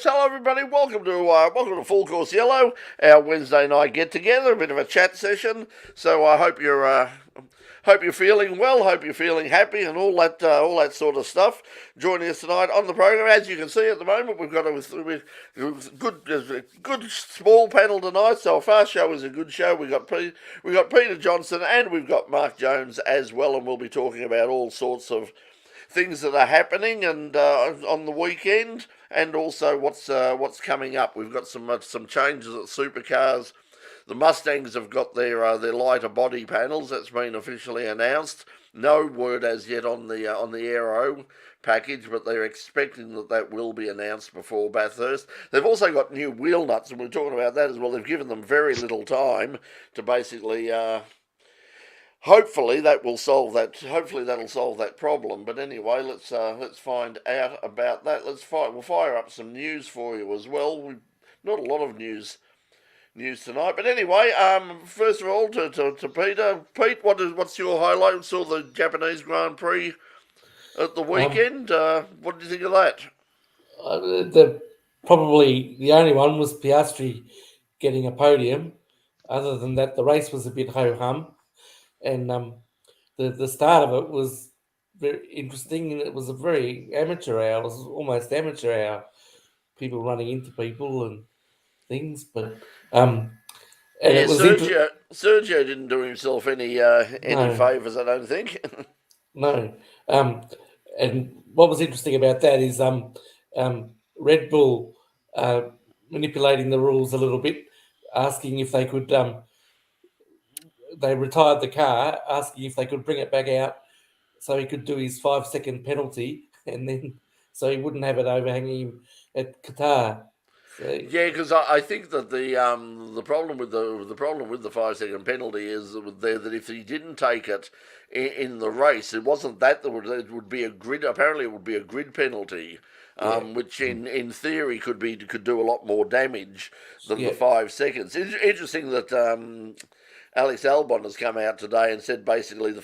Hello, everybody. Welcome to Full Course Yellow, our Wednesday night get together, a bit of a chat session. So I hope you're feeling well, hope you're feeling happy, and all that sort of stuff. Joining us tonight on the program, as you can see at the moment, we've got a good small panel tonight. So a fast show is a good show. We got Peter Johnson and we've got Mark Jones as well, and we'll be talking about all sorts of things that are happening and on the weekend, and also what's coming up. We've got some changes at supercars. The Mustangs have got their lighter body panels. That's been officially announced. No word as yet on the aero package, but they're expecting that will be announced before Bathurst. They've also got new wheel nuts, and we're talking about that as well. They've given them very little time to basically. Hopefully that will solve that. Hopefully that'll solve that problem. But anyway, let's find out about that. We'll fire up some news for you as well. Not a lot of news tonight. But anyway, first of all, to Peter. Pete, what's your highlight? We saw the Japanese Grand Prix at the weekend. What did you think of that? Probably the only one was Piastri getting a podium. Other than that, the race was a bit ho-hum. And the start of it was very interesting, and it was a very amateur hour. It was almost amateur hour. People running into people and things, but and it was Sergio didn't do himself any favours, I don't think. No. And what was interesting about that is Red Bull manipulating the rules a little bit, asking if they could. They retired the car, asking if they could bring it back out so he could do his 5-second penalty, and then so he wouldn't have it overhanging him at Qatar. So, yeah, because I think that the problem with the 5-second penalty is that if he didn't take it in the race, it wasn't that it would be a grid. Apparently, it would be a grid penalty. Which in theory could do a lot more damage than the 5 seconds. It's interesting that Alex Albon has come out today and said basically the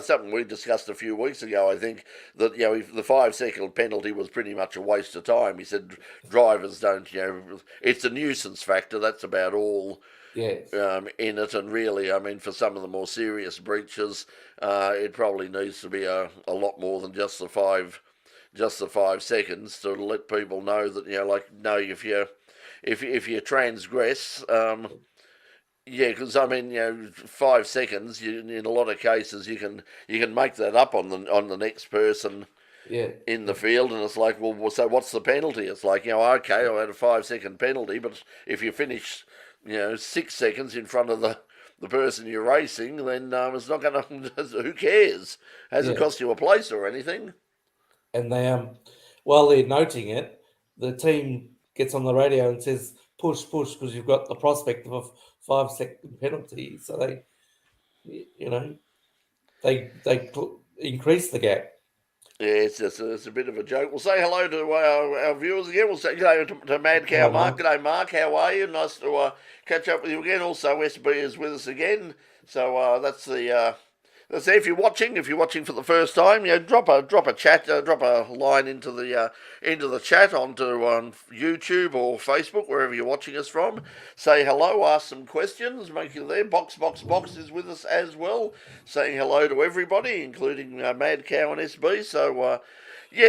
something we discussed a few weeks ago. I think that the 5-second penalty was pretty much a waste of time. He said drivers don't it's a nuisance factor. That's about all. Yes. In it, and really, I mean, for some of the more serious breaches, it probably needs to be a lot more than just the 5 seconds to let people know that if you transgress. Yeah, because I mean, 5 seconds. In a lot of cases, you can make that up on the next person. Yeah. In the field, and it's like, well, so what's the penalty? It's like, okay, I had a 5-second penalty, but if you finish, 6 seconds in front of the person you're racing, then it's not going to. Who cares? Hasn't cost you a place or anything. And they while they're noting it, the team gets on the radio and says, push, because you've got the prospect of a 5-second penalty. So they increase the gap. Yeah, it's a bit of a joke. We'll say hello to our viewers again. We'll say hello to Mad Cow Mark. G'day, Mark. How are you? Nice to catch up with you again. Also, SB is with us again. So that's the. So if you're watching for the first time, drop a chat, drop a line into the chat onto YouTube or Facebook, wherever you're watching us from. Say hello, ask some questions, make you there. Box is with us as well, saying hello to everybody, including Mad Cow and SB. So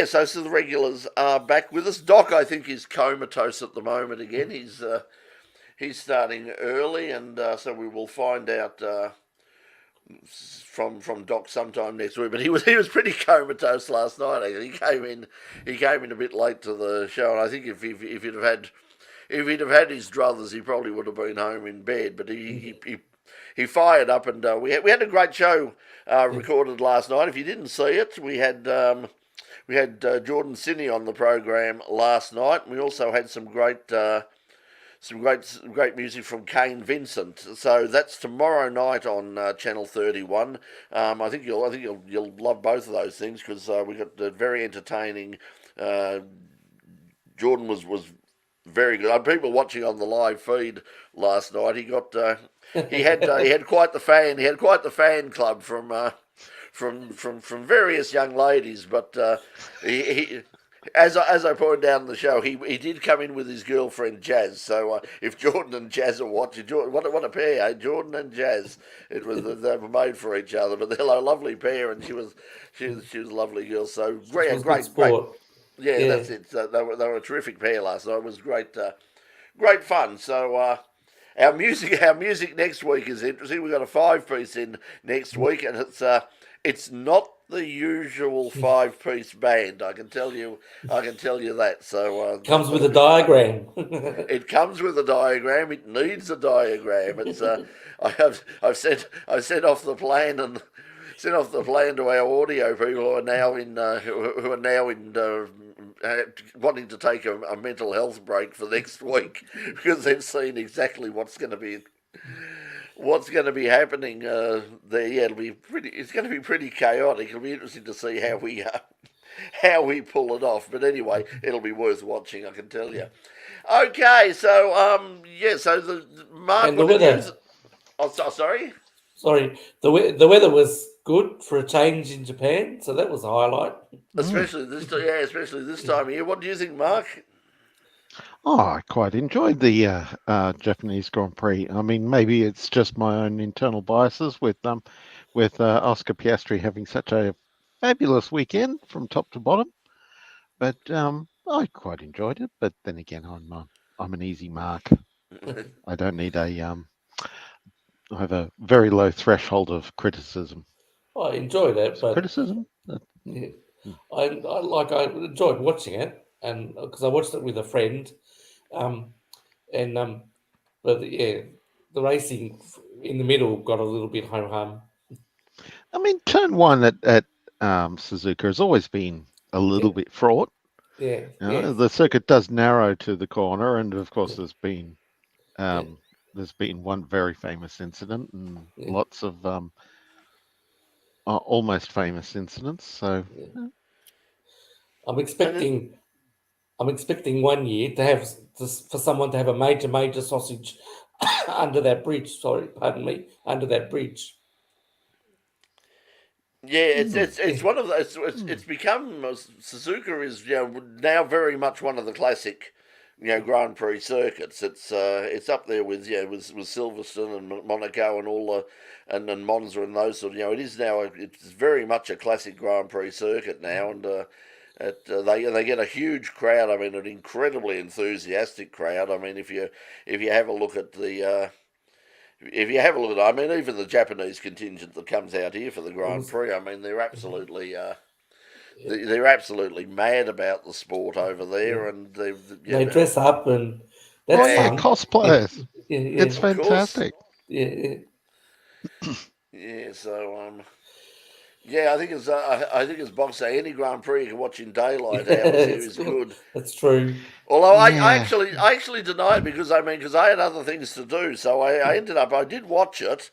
so the regulars are back with us. Doc, I think, is comatose at the moment again. He's starting early, and so we will find out. From Doc sometime next week, but he was pretty comatose last night. He came in a bit late to the show, and I think if he'd have had his druthers, he probably would have been home in bed. But he fired up, and we had a great show recorded last night. If you didn't see it, we had Jordan Sinney on the program last night. We also had some great music from Kane Vincent. So that's tomorrow night on Channel 31. I think you'll love both of those things because we got very entertaining. Jordan was very good. People watching on the live feed last night. He had quite the fan. He had quite the fan club from various young ladies, but he as I pointed out in the show, he did come in with his girlfriend Jazz. So if Jordan and Jazz are watching, what a pair, eh? Jordan and Jazz. It was they were made for each other, but they're a lovely pair, and she was a lovely girl. So It great, was good great. sport. Yeah, Yeah. that's it. So they were a terrific pair last night. It was great, great fun. So our music next week is interesting. We've got a 5-piece in next week, and it's not the usual 5-piece band. I can tell you that. So Comes with that'll a be fun. diagram. It comes with a diagram. It needs a diagram. I've sent off the plan and sent off the plan to our audio people who are now in wanting to take a mental health break for next week because they've seen exactly what's going to be happening there. Yeah, it'll be pretty. It's going to be pretty chaotic. It'll be interesting to see how we pull it off. But anyway, it'll be worth watching. I can tell you. Okay, so yeah, so Mark, And the what did you? weather, Oh, sorry. sorry, the weather was good for a change in Japan, so that was a highlight. Mm. Especially this time of year. What do you think, Mark? Oh, I quite enjoyed the Japanese Grand Prix. I mean, maybe it's just my own internal biases with Oscar Piastri having such a fabulous weekend from top to bottom. But I quite enjoyed it. But then again, I'm an easy mark. I don't need I have a very low threshold of criticism. I enjoyed it, but Criticism? yeah, Mm. I enjoyed watching it, and because I watched it with a friend, um, and but yeah, the racing in the middle got a little bit home hum. I mean, turn one at Suzuka has always been a Yeah, little bit fraught. yeah, yeah, The circuit does narrow to the corner, and of course, yeah, yeah, there's been one very famous incident and yeah, lots of almost famous incidents. So, yeah. uh, I'm And it, expecting I'm expecting one year to have for someone to have a major sausage under that bridge. Sorry, pardon me, under that bridge. yeah, it's hmm, it's it's Yeah, one of the it's hmm. it's become Suzuka is now very much one of the classic Grand Prix circuits. It's up there with with Silverstone and Monaco and all the and Monza and those sort of it is now it's very much a classic Grand Prix circuit now and they get a huge crowd. I mean, an incredibly enthusiastic crowd. I mean, if you have a look at I mean, even the Japanese contingent that comes out here for the it Grand was. Prix, I mean, they're Mhm. absolutely Yeah, they're absolutely mad about the sport over yeah. there, and they've They dress up, and Oh that's yeah, yeah, fun. Yeah, cosplayers. yeah, It's yeah, of course, fantastic. yeah, yeah. yeah. So yeah, I think as Box say, any Grand Prix you can watch in daylight Yeah, hours here it's is good. good. That's true. Although I Yeah. actually I actually deny it because I had other things to do, so I did watch it,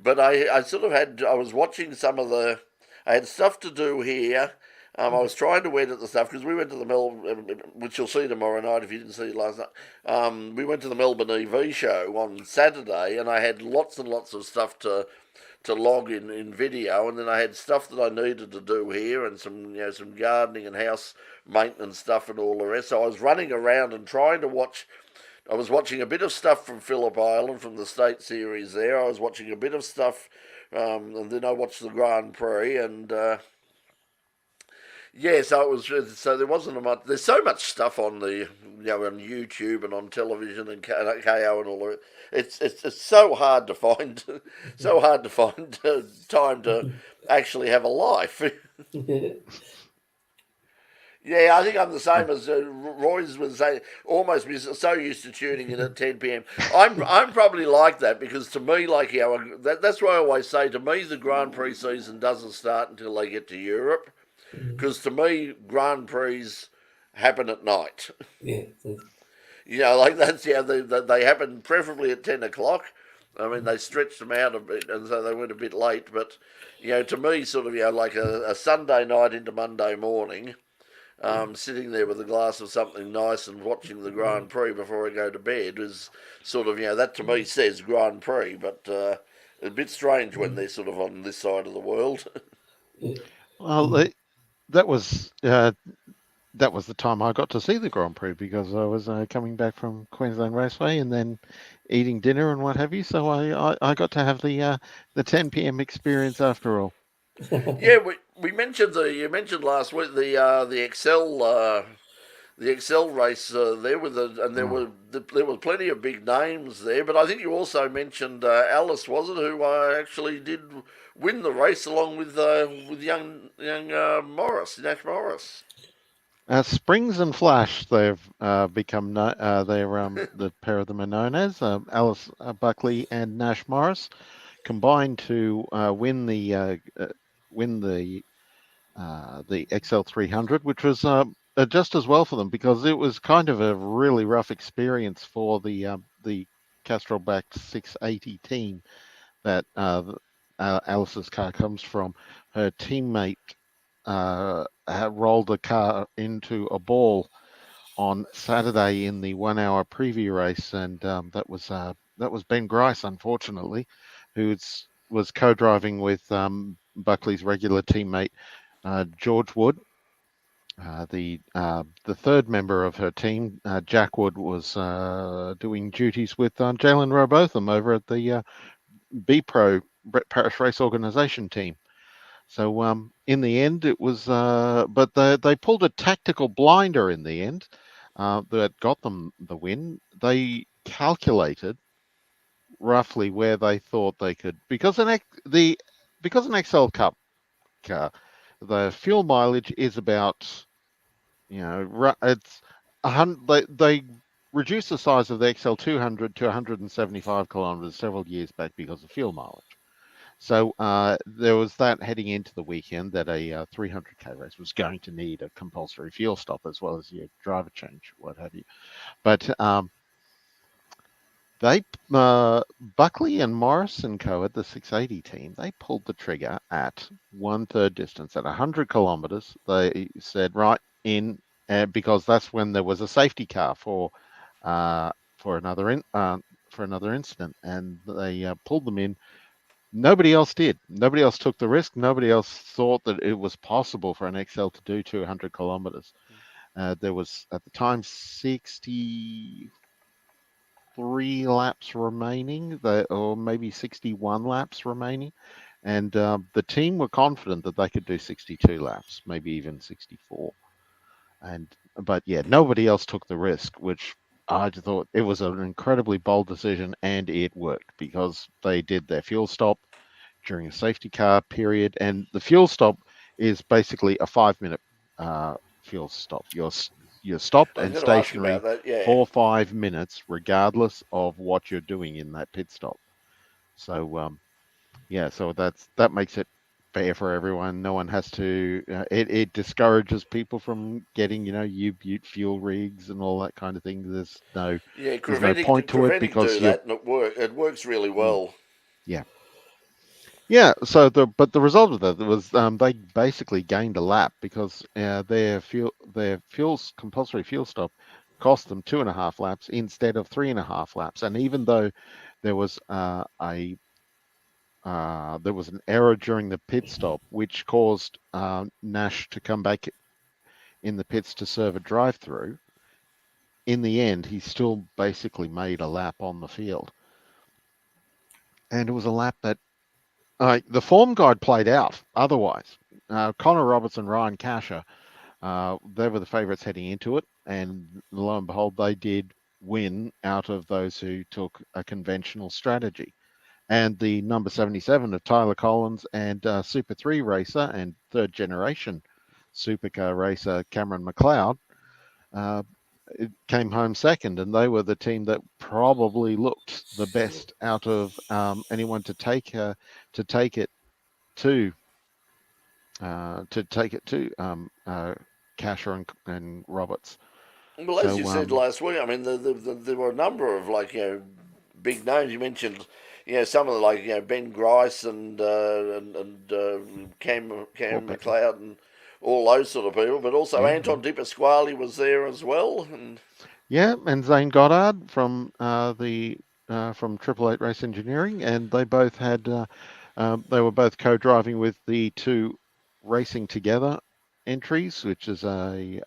but I sort of I was watching some of I had stuff to do here. I was trying to edit the stuff because we went to the Melbourne, which you'll see tomorrow night if you didn't see it last night. We went to the Melbourne EV show on Saturday, and I had lots and lots of stuff to log in video, and then I had stuff that I needed to do here, and some gardening and house maintenance stuff and all the rest. So I was running around and trying to watch. I was watching a bit of stuff from Phillip Island from the State Series there. I was watching a bit of stuff, and then I watched the Grand Prix, and yeah, so it was. So there wasn't a much. There's so much stuff on on YouTube and on television and KO and all of it. It's so hard to find, so hard to find time to actually have a life. Yeah. Yeah, I think I'm the same as Roy's was saying. Almost so used to tuning in at 10 p.m. I'm probably like that because to me, like that's why I always say to me the Grand Prix season doesn't start until they get to Europe because to me Grand Prix happen at night. Yeah. Like that's they happen preferably at 10 o'clock. I mean, they stretched them out a bit, and so they went a bit late. But to me, sort of like a Sunday night into Monday morning, sitting there with a glass of something nice and watching the Grand Prix before I go to bed is sort of that to me says Grand Prix, but a bit strange when they're sort of on this side of the world. Yeah. Well, that was that was the time I got to see the Grand Prix because I was coming back from Queensland Raceway and then eating dinner and what have you. So I got to have the 10 p.m. experience after all. Yeah, we mentioned you mentioned last week the Excel race there with and Oh. there were plenty of big names there, but I think you also mentioned Alice, was it, who actually did win the race along with young Nash Morris. Springs and Flash, they've become the pair of them are known as Alice Buckley and Nash Morris combined to win the XL300, which was just as well for them because it was kind of a really rough experience for the Castrol-backed 680 team that Alice's car comes from. Her teammate had rolled the car into a ball on Saturday in the 1 hour preview race, and that was Ben Grice, unfortunately, who was co-driving with Buckley's regular teammate George Wood. The third member of her team, Jack Wood, was doing duties with Jalen Robotham over at the B Pro Brett Parish Race Organisation team. So in the end, it was, but they pulled a tactical blinder in the end that got them the win. They calculated roughly where they thought they could because because an XL Cup car, the fuel mileage is about it's they reduced the size of the XL 200 to 175 kilometers several years back because of fuel mileage. So there was that heading into the weekend that a 300k race was going to need a compulsory fuel stop as well as your driver change, what have you. But they Buckley and Morris and Co at the 680 team, they pulled the trigger at 1/3 distance at 100 kilometers. They said right in because that's when there was a safety car uh, for another incident, and they pulled them in. Nobody else did. Nobody else took the risk. Nobody else thought that it was possible for an XL to do 200 kilometers. There was at the time 63 laps remaining, or maybe 61 laps remaining, and the team were confident that they could do 62 laps, maybe even 64. But yeah, nobody else took the risk, which I thought it was an incredibly bold decision, and it worked because they did their fuel stop during a safety car period, and the fuel stop is basically a 5 minute fuel stop. You're stopped I was and going to ask you about stationary that. Yeah, for 5 minutes, regardless of what you're doing in that pit stop. So yeah, so that makes it fair for everyone. No one has to. It discourages people from getting U-Butte fuel rigs and all that kind of thing. yeah, There's no point to it preventing because do you. that, and it works really Mm, well. yeah. Yeah, so the result of that was they basically gained a lap because their compulsory fuel stop cost them 2.5 laps instead of 3.5 laps. And even though there was there was an error during the pit stop which caused Nash to come back in the pits to serve a drive-through, in the end he still basically made a lap on the field, and it was a lap that the form guide played out otherwise. Connor Roberts and Ryan Casher, they were the favourites heading into it, and lo and behold, they did win out of those who took a conventional strategy. And the number 77 of Tyler Collins and Super 3 racer and third generation supercar racer Cameron McLeod uh, it came home second, and they were the team that probably looked the best out of anyone to take it to Casher and Roberts. Well, as you So said last week, I mean, there were a number of big names. You mentioned some of the Ben Grice and Cam Corbeck. McLeod and all those sort of people, but also Yeah, yeah, Anton Di Pasquale was there as well. And yeah, and Zane Goddard from the from Triple Eight Race Engineering, and they both had they were both co-driving with the two racing together Entries, which is a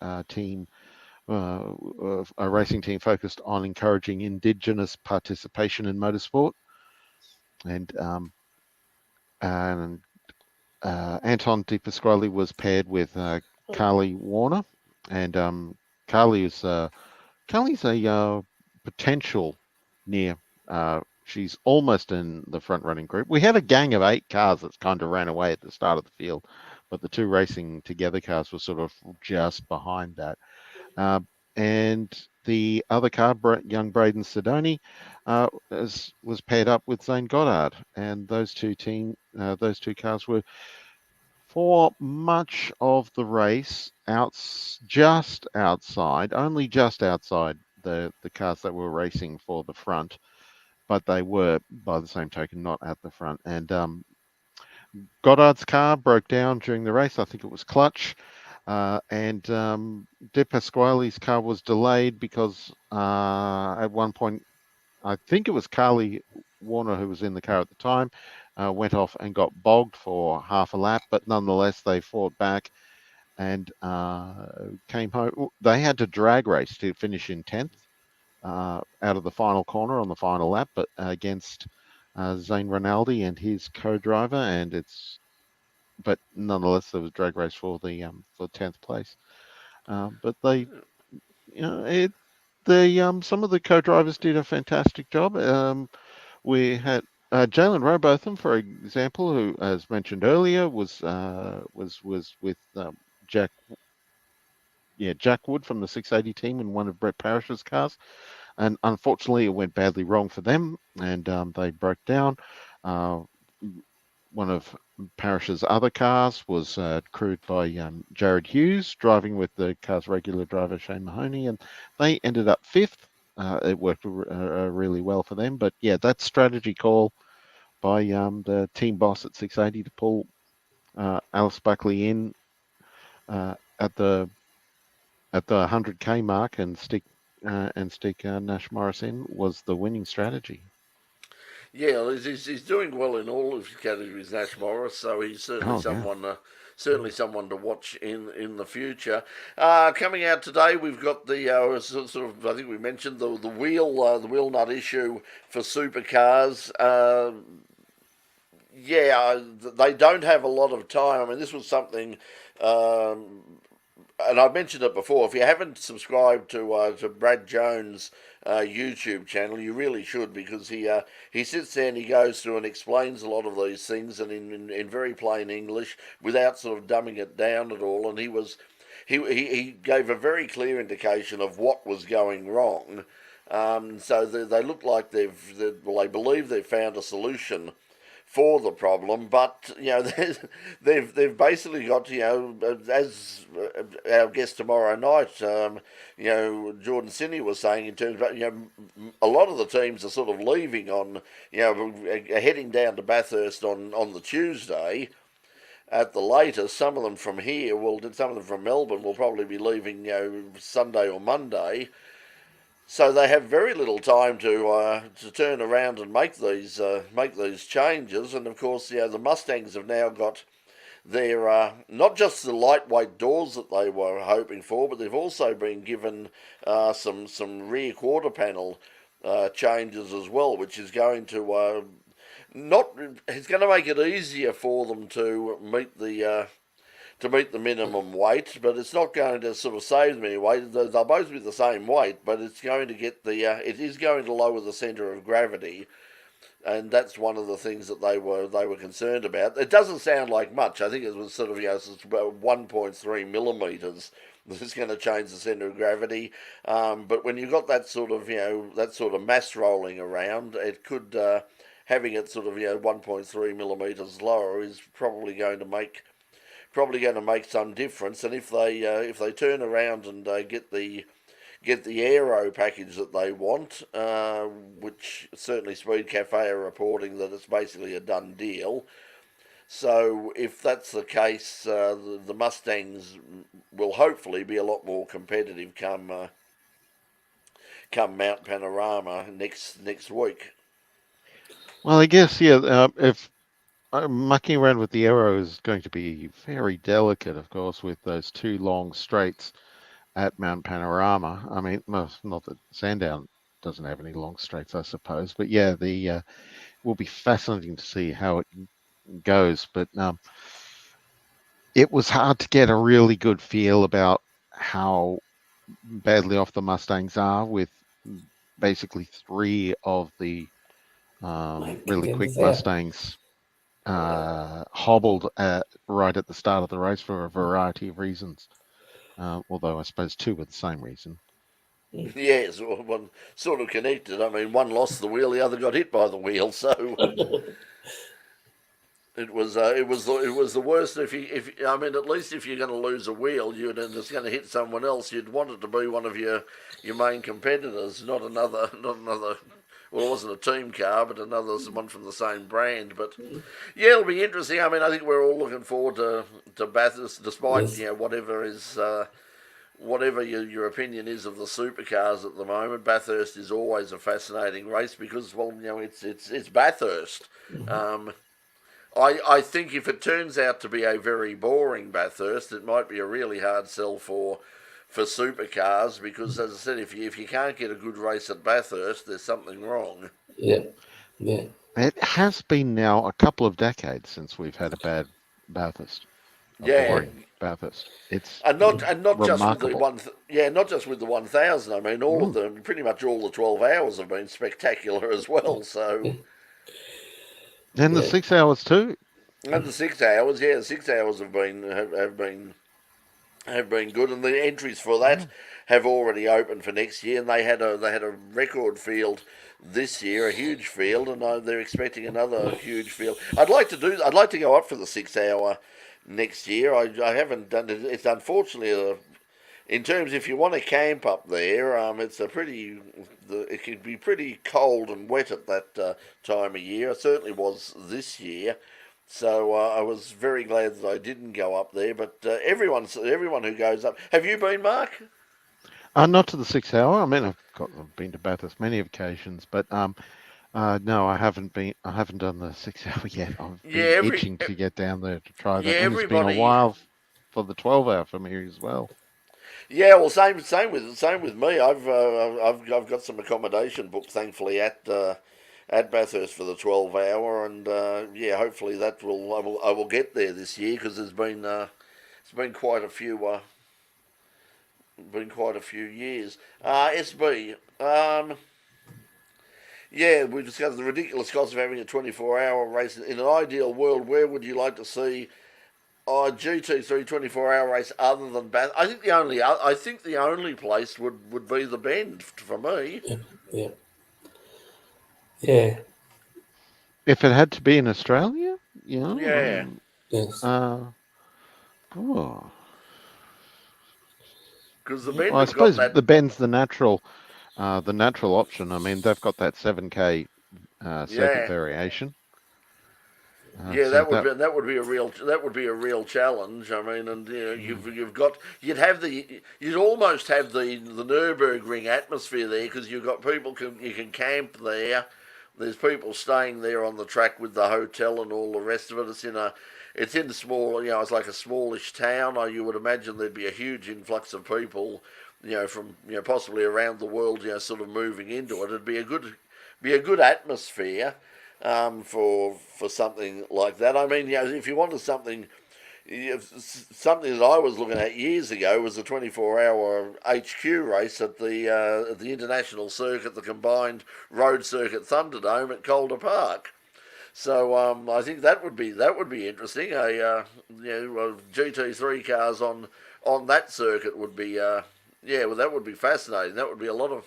racing team focused on encouraging Indigenous participation in motorsport, and Anton De Pasquale was paired with Carly Warner, and Carly's a potential near. She's almost in the front running group. We had a gang of 8 cars that kind of ran away at the start of the field, but the 2 racing together cars were sort of just behind that. And the other car, young Braden Sidoni, was paired up with Zane Goddard, and those two cars were for much of the race only just outside the cars that were racing for the front, but they were, by the same token, not at the front. And Goddard's car broke down during the race. I think it was clutch. And De Pasquale's car was delayed because at one point, I think it was Carly Warner, who was in the car at the time, went off and got bogged for half a lap, but nonetheless, they fought back and came home. They had to drag race to finish in 10th out of the final corner on the final lap, but against Zane Rinaldi and his co-driver, but nonetheless, there was drag race for the 10th place. But they, some of the co-drivers did a fantastic job. We had Jalen Robotham, for example, who, as mentioned earlier, was with Jack Wood from the 680 team in one of Brett Parrish's cars, and unfortunately, it went badly wrong for them, and they broke down. One of Parrish's other cars was crewed by Jared Hughes, driving with the car's regular driver Shane Mahoney, and they ended up 5th. It worked really well for them, but yeah, that strategy call by the team boss at 680 to pull Alice Buckley in at the 100k mark and stick Nash Morris in was the winning strategy. Yeah, he's doing well in all of his categories, Nash Morris. So he's certainly someone to watch in the future. Coming out today, we've got the sort of, I think we mentioned the wheel nut issue for supercars. They don't have a lot of time. I mean, this was something. And I mentioned it before. If you haven't subscribed to Brad Jones' YouTube channel, you really should, because he sits there and he goes through and explains a lot of these things, and in very plain English, without sort of dumbing it down at all. And he gave a very clear indication of what was going wrong. So they look like they believe they've found a solution for the problem, but they've basically got, as our guest tomorrow night, Jordan Sinney was saying, in terms of, a lot of the teams are sort of leaving on, heading down to Bathurst on the Tuesday at the latest. Some of them from here, some of them from Melbourne will probably be leaving, Sunday or Monday. So they have very little time to turn around and make these changes. And of course, the Mustangs have now got their not just the lightweight doors that they were hoping for, but they've also been given some rear quarter panel changes as well, which is going to it's going to make it easier for them to meet the minimum weight, but it's not going to sort of save them any weight. They'll both be the same weight, but it's going to it is going to lower the centre of gravity, and that's one of the things that they were concerned about. It doesn't sound like much. I think it was sort of it's about 1.3 millimetres. This is going to change the centre of gravity, but when you've got that sort of mass rolling around, it could having it sort of 1.3 millimetres lower is probably going to make some difference. And if they turn around and get the aero package that they want, which certainly Speed Cafe are reporting that it's basically a done deal. So if that's the case, the Mustangs will hopefully be a lot more competitive come Mount Panorama next week. Well, I guess if mucking around with the aero is going to be very delicate, of course, with those two long straights at Mount Panorama. I mean, well, not that Sandown doesn't have any long straights, I suppose, but yeah, the will be fascinating to see how it goes. But it was hard to get a really good feel about how badly off the Mustangs are, with basically three of the Main really quick contenders out. Mustangs hobbled right at the start of the race for a variety of reasons. Although I suppose two were the same reason. Yes, one sort of connected. I mean, one lost the wheel, the other got hit by the wheel. So it was the worst. If I mean, at least if you're going to lose a wheel, and it's going to hit someone else, you'd want it to be one of your main competitors, not another. Well, it wasn't a team car, but another someone from the same brand. But yeah, it'll be interesting. I mean, I think we're all looking forward to Bathurst, despite Yes. whatever is. Whatever your opinion is of the supercars at the moment, Bathurst is always a fascinating race because, well, it's Bathurst. Um, I think if it turns out to be a very boring Bathurst, it might be a really hard sell for supercars because, as I said, if you can't get a good race at Bathurst, there's something wrong. Yeah. Yeah. It has been now a couple of decades since we've had a bad Bathurst, a Yeah, boring Bathurst. It's and not just with the remarkable. not just with the 1,000. I mean, all of Mm. them, pretty much all the 12 hours have been spectacular as well. So. And the Yeah. 6 hours too. And the 6 hours, yeah, the 6 hours have been good, and the entries for that have already opened for next year. And they had a record field this year, a huge field, and they're expecting another huge field. I'd like to go up for the 6 hour next year. I haven't done it. It's unfortunately in terms if you want to camp up there, it's it can be pretty cold and wet at that time of year. It certainly was this year. So I was very glad that I didn't go up there. But everyone who goes up, have you been, Mark? Not to the 6 hour. I mean, I've been to Bathurst many occasions, but no, I haven't been. I haven't done the 6 hour yet. I've been Yeah, itching to get down there to try yeah, that, and it's been a everybody. while for the 12 hour for me as well. Yeah, well, same with me. I've got some accommodation booked, thankfully, at Bathurst for the 12 hour, and yeah, hopefully I will get there this year because it's been quite a few years. SB. Yeah, we discussed the ridiculous cost of having a 24-hour race. In an ideal world, where would you like to see a GT3 24-hour race other than Bath? I think the only place would be the Bend for me. Yeah. Yeah. If it had to be in Australia, Yeah. Yes. oh, Because the Bend well, I have got suppose that. the Ben's the natural option. I mean, they've got that 7K circuit Yeah. variation. Yeah, So that would be a real challenge. I mean, and you'd almost have the Nurburgring atmosphere there because you've got you can camp there. There's people staying there on the track with the hotel and all the rest of it. It's in small, it's like a smallish town. You would imagine there'd be a huge influx of people, from possibly around the world, sort of moving into it. It'd be a good atmosphere for something like that. I mean, if you wanted something that I was looking at years ago was a 24-hour HQ race at the international circuit, the combined road circuit Thunderdome at Calder Park. So I think that would be interesting. GT3 cars on that circuit would be well, that would be fascinating. That would be a lot of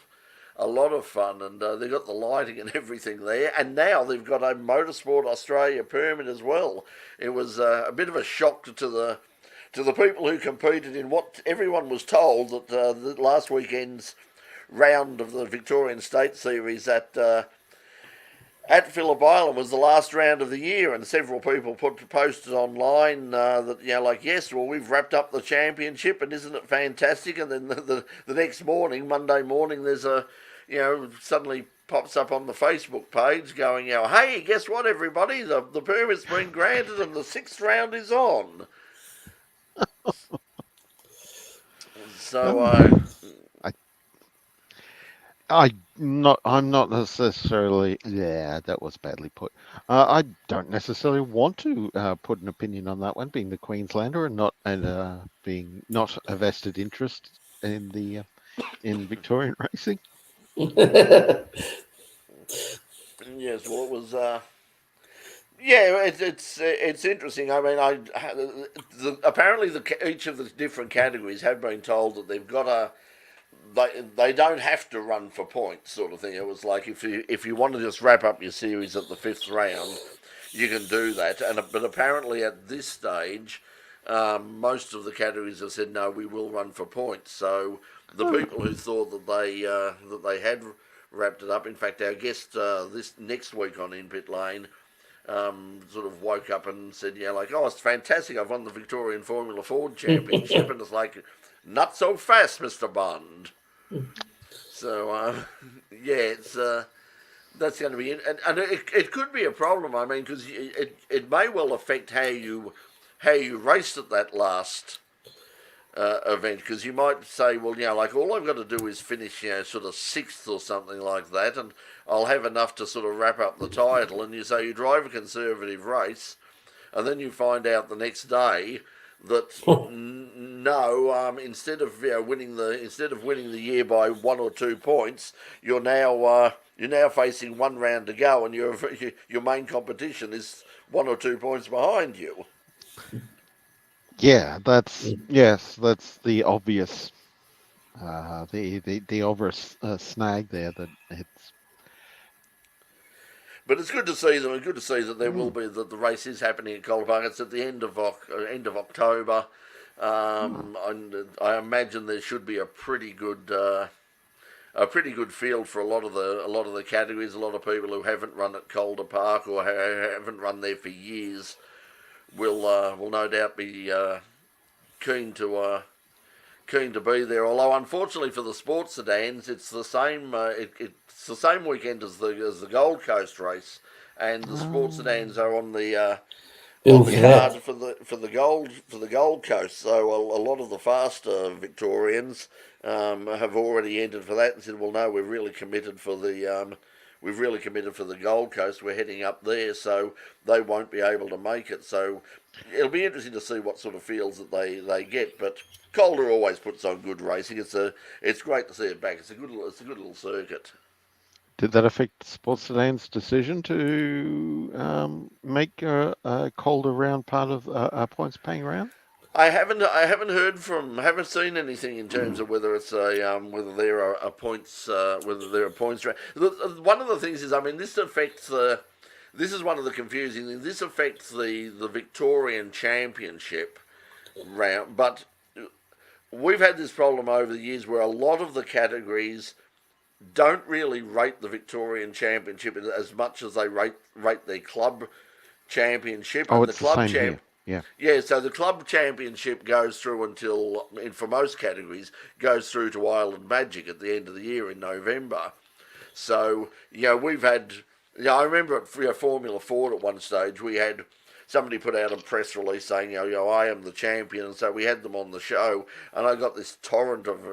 fun, and they've got the lighting and everything there. And now they've got a Motorsport Australia permit as well. It was a bit of a shock to the people who competed in what everyone was told that the last weekend's round of the Victorian State Series at Phillip Island was the last round of the year, and several people posted online that yes, well, we've wrapped up the championship, and isn't it fantastic? And then the next morning, Monday morning, there's suddenly pops up on the Facebook page going, hey, guess what, everybody? The permit's been granted and the 6th round is on. So I'm not necessarily. Yeah, that was badly put. I don't necessarily want to put an opinion on that one, being the Queenslander and being not a vested interest in the in Victorian racing. yes, well, it was. Yeah, it's interesting. I mean, apparently each of the different categories have been told that they've got a they don't have to run for points, sort of thing. It was like if you want to just wrap up your series at the 5th round, you can do that. But apparently at this stage, most of the categories have said no, we will run for points. So the people who thought that they had wrapped it up. In fact, our guest this next week on In Pit Lane sort of woke up and said, oh, it's fantastic. I've won the Victorian Formula Ford Championship, and it's like, not so fast, Mr. Bond. So it's that's going to be, and it could be a problem. I mean, because it may well affect how you raced at that last event, because you might say, well, like all I've got to do is finish, sort of 6th or something like that, and I'll have enough to sort of wrap up the title. And you say you drive a conservative race, and then you find out the next day that no, instead of winning the year by 1 or 2 points, you're now facing 1 round to go, and your main competition is 1 or 2 points behind you. Yeah, that's the obvious the obvious snag there that it's. But it's good to see them. It's good to see that there will be that the race is happening at Calder Park. It's at the end of October. And I imagine there should be a pretty good field for a lot of the categories. A lot of people who haven't run at Calder Park or haven't run there for years will no doubt be keen to be there. Although unfortunately for the sports sedans, it's the same. It's the same weekend as the Gold Coast race, and the sports sedans are on the card for the Gold Coast. So a lot of the faster Victorians have already entered for that and said, well, no, we're really committed for the Gold Coast. We're heading up there, so they won't be able to make it. So it'll be interesting to see what sort of fields that they get. But Calder always puts on good racing. It's great to see it back. It's a good little circuit. Did that affect Sports Sedan's decision to make a Calder round part of a points paying round? I haven't seen anything in terms of whether it's whether there are points One of the things is, I mean, this is one of the confusing things. This affects the Victorian Championship round, but we've had this problem over the years where a lot of the categories don't really rate the Victorian Championship as much as they rate their club championship. Oh, and it's the same here. Yeah, so the club championship goes through until, for most categories, goes through to Island Magic at the end of the year in November. So, we've had, I remember at Formula Ford at one stage, we had somebody put out a press release saying, I am the champion, and so we had them on the show, and I got this torrent of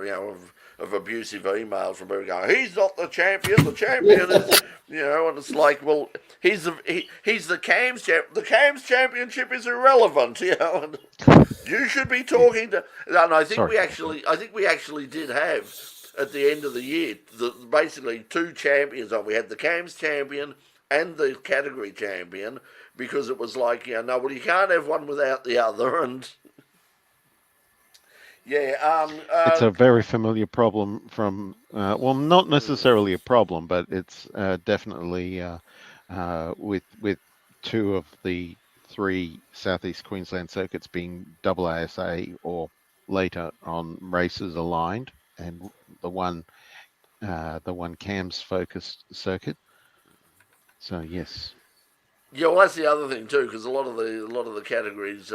abusive emails from people going, he's not the champion is, and it's like, well, he's the CAMS champ. The CAMS championship is irrelevant, and you should be talking to. And I think we actually did have at the end of the year basically 2 champions on. We had the CAMS champion and the category champion, because it was like, you can't have one without the other, and. Yeah, it's a very familiar problem from, not necessarily a problem, but it's definitely with 2 of the 3 Southeast Queensland circuits being AASA or later on races aligned, and the one CAMS focused circuit. So yes. Yeah, well, that's the other thing too, because a lot of the categories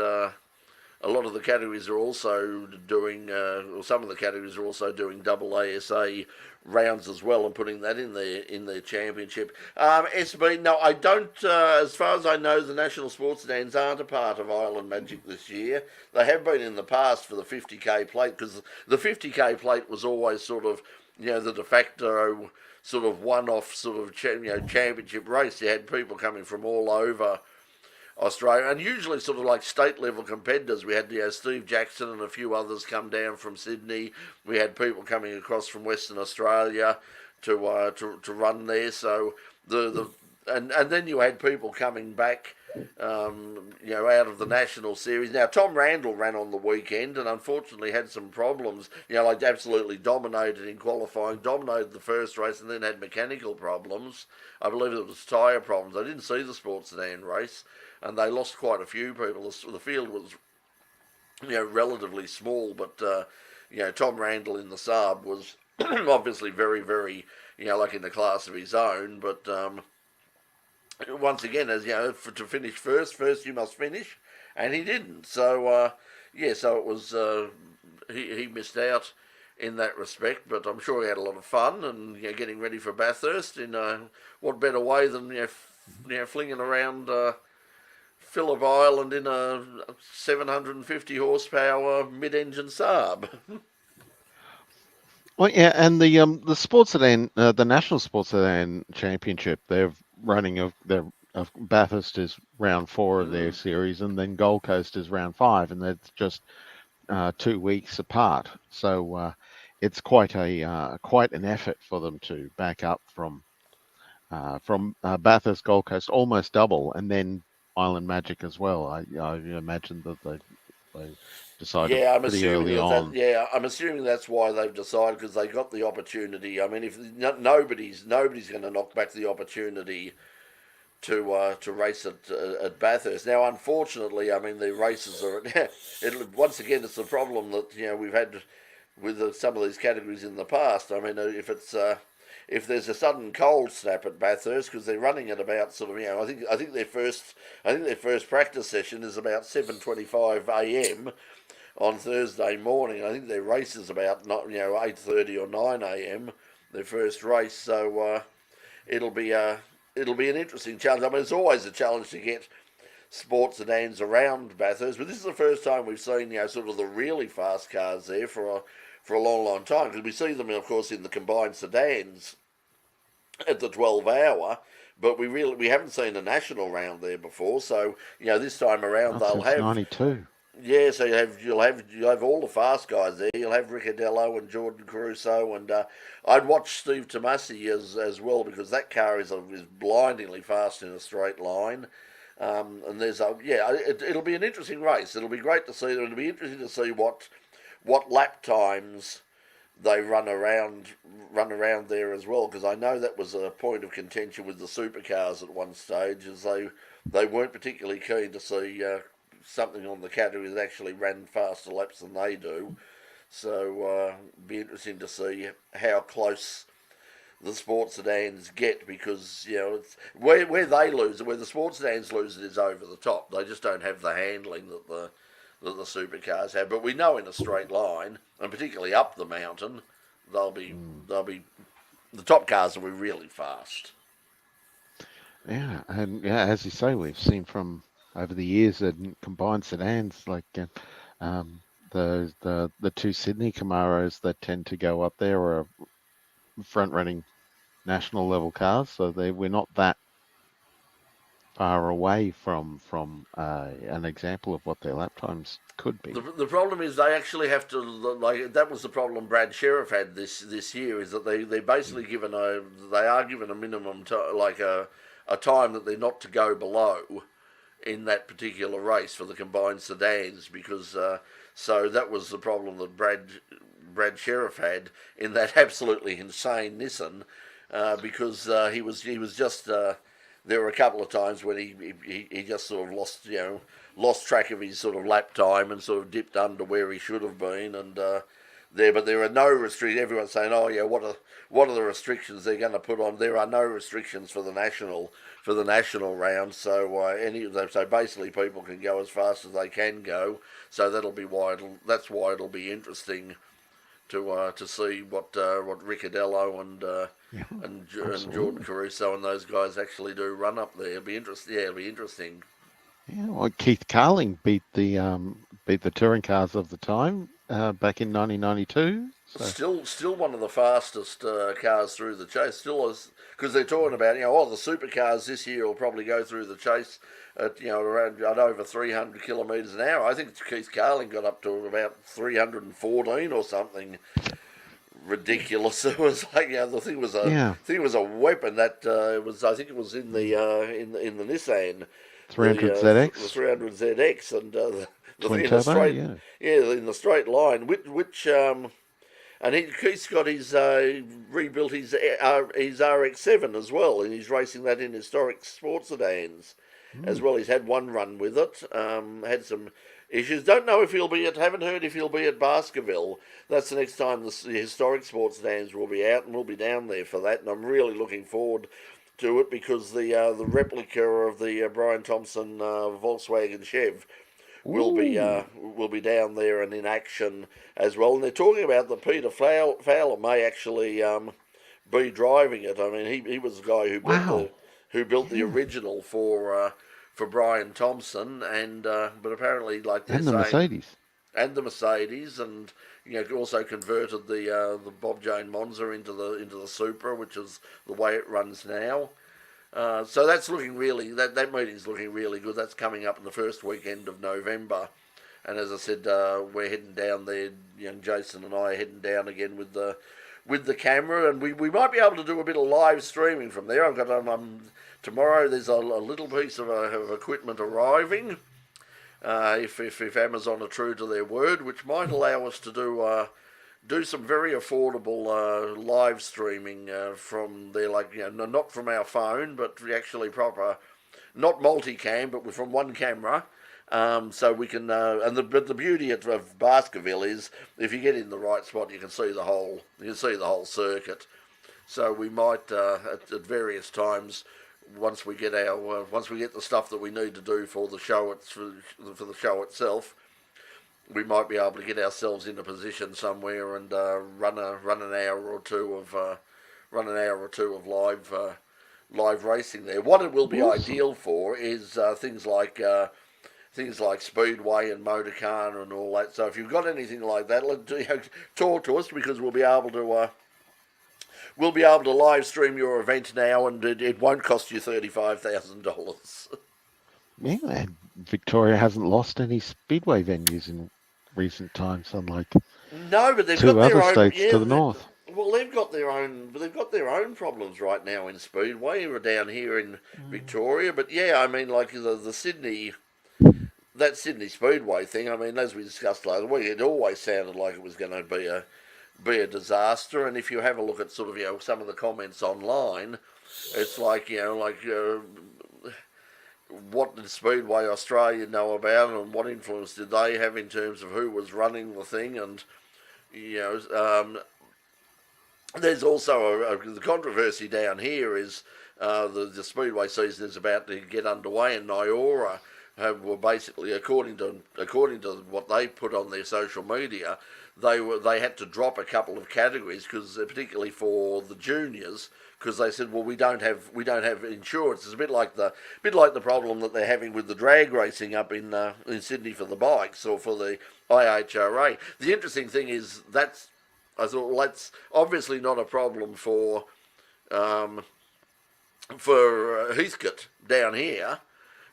a lot of the categories are also doing, or some of the categories are also doing double ASA rounds as well and putting that in their championship. SB, no, I don't. As far as I know, the national sports stands aren't a part of Island Magic this year. They have been in the past for the 50k plate, because the 50k plate was always sort of, the de facto sort of one-off sort of championship race. You had people coming from all over Australia, and usually sort of like state level competitors. We had Steve Jackson and a few others come down from Sydney. We had people coming across from Western Australia to run there. So and then you had people coming back, out of the national series. Now Tom Randall ran on the weekend and unfortunately had some problems. Like absolutely dominated in qualifying, dominated the first race, and then had mechanical problems. I believe it was tyre problems. I didn't see the sports sedan race, and they lost quite a few people. The field was, relatively small, but Tom Randall in the Saab was obviously very, very, like in the class of his own. But once again, as to finish first you must finish, and he didn't. So so it was he missed out in that respect. But I'm sure he had a lot of fun and getting ready for Bathurst in what better way than flinging around Phillip Island in a 750 horsepower mid-engine Saab. Well, yeah, and the sports sedan, the National Sports Sedan Championship, they're running Bathurst is round 4 of their series, and then Gold Coast is round 5, and that's just 2 weeks apart. So it's quite an effort for them to back up from Bathurst, Gold Coast, almost double, and then Island Magic as well. I imagine that they decided I'm pretty assuming early on. I'm assuming that's why they've decided, because they got the opportunity. I mean, if nobody's going to knock back the opportunity to race at Bathurst. Now, unfortunately, I mean the races are once again it's the problem that we've had with some of these categories in the past. I mean, if there's a sudden cold snap at Bathurst, because they're running at about sort of I think their first practice session is about 7:25 a.m. on Thursday morning. I think their race is about 8:30 or 9 a.m. their first race. So it'll be an interesting challenge. I mean, it's always a challenge to get sports sedans around Bathurst, but this is the first time we've seen sort of the really fast cars there for a long, long time, because we see them, of course, in the combined sedans at the 12-hour, but we haven't seen a national round there before. So this time around they'll have 92. Yeah, so you'll have all the fast guys there. You'll have Ricciardello and Jordan Caruso, and I'd watch Steve Tomasi as well, because that car is blindingly fast in a straight line. And it'll be an interesting race. It'll be great to see. It'll be interesting to see what lap times they run around there as well, because I know that was a point of contention with the supercars at one stage, as they weren't particularly keen to see something on the category that actually ran faster laps than they do. So be interesting to see how close the sports sedans get, because it's where they lose it, where the sports sedans lose it, is over the top. They just don't have the handling that the supercars have. But we know in a straight line, and particularly up the mountain, they'll be the top cars will be really fast. Yeah, and as you say, we've seen from over the years that combined sedans, like the two Sydney Camaros that tend to go up there are front running national level cars, so we're not that far away from an example of what their lap times could be. The problem is they actually have to, like, that was the problem Brad Sheriff had this year, is that they basically given a minimum a time that they're not to go below in that particular race for the combined sedans, because so that was the problem that Brad Sheriff had in that absolutely insane Nissan, because he was just there were a couple of times when he just sort of lost track of his sort of lap time and sort of dipped under where he should have been, and there, but there are no restrictions. Everyone's saying, "Oh yeah, what are the restrictions they're going to put on?" There are no restrictions for the national round. So basically people can go as fast as they can go. So that's why it'll be interesting to see what Ricciardello and Jordan Caruso and those guys actually do run up there. It'll be interesting. Yeah, it'll be interesting. Yeah, well, Keith Carling beat the touring cars of the time back in 1992. So. Still one of the fastest cars through the chase. Still is, because they're talking about the supercars this year will probably go through the chase at around at over 300 kilometres an hour. I think Keith Carling got up to about 314 or something ridiculous. It was like the thing was a weapon that I think it was in the Nissan 300 ZX, the 300 ZX, and twin turbo, in the straight line, which and Keith's got his rebuilt his RX-7 as well, and he's racing that in historic sports sedans as well. He's had one run with it, had some issues. Don't know if haven't heard if he'll be at Baskerville. That's the next time the historic sports sedans will be out, and we'll be down there for that. And I'm really looking forward to it because the replica of the Brian Thompson Volkswagen Chev will be down there and in action as well. And they're talking about that Peter Fowler may actually be driving it. I mean, he was the guy who built the original for Brian Thompson, and but apparently and the Mercedes and also converted the Bob Jane Monza into the Supra, which is the way it runs now. So that's looking really that meeting's looking really good. That's coming up in the first weekend of November, and as I said, we're heading down there. Jason and I are heading down again with the camera, and we might be able to do a bit of live streaming from there. I've got tomorrow. There's a little piece of equipment arriving. If Amazon are true to their word, which might allow us to do some very affordable live streaming from there, not from our phone, but actually proper, not multicam, but from one camera. So we can, but the beauty of Baskerville is if you get in the right spot, you can see the whole circuit. So we might at various times, once we get the stuff that we need to do for the show for the show itself, we might be able to get ourselves in a position somewhere and run an hour or two of live racing there. What it will be ideal for is things like Speedway and Motorcar and all that. So if you've got anything like that, talk to us, because we'll be able to live stream your event now, and it won't cost you $35,000. Yeah, and Victoria hasn't lost any speedway venues in recent times, unlike but they've two got their other own, states to the north. Well, they've got their own problems right now in Speedway. We're down here in Victoria, but I mean, like the Sydney Speedway thing. I mean, as we discussed last week, it always sounded like it was going to be a disaster. And if you have a look at sort of some of the comments online, it's like what did Speedway Australia know about, and what influence did they have in terms of who was running the thing? And there's also the controversy down here is the Speedway season is about to get underway, and Nyora were basically, according to what they put on their social media, they had to drop a couple of categories, because particularly for the juniors, because they said, well, we don't have insurance. It's a bit like the problem that they're having with the drag racing up in Sydney for the bikes, or for the IHRA. The interesting thing is I thought, well, that's obviously not a problem for Heathcote down here,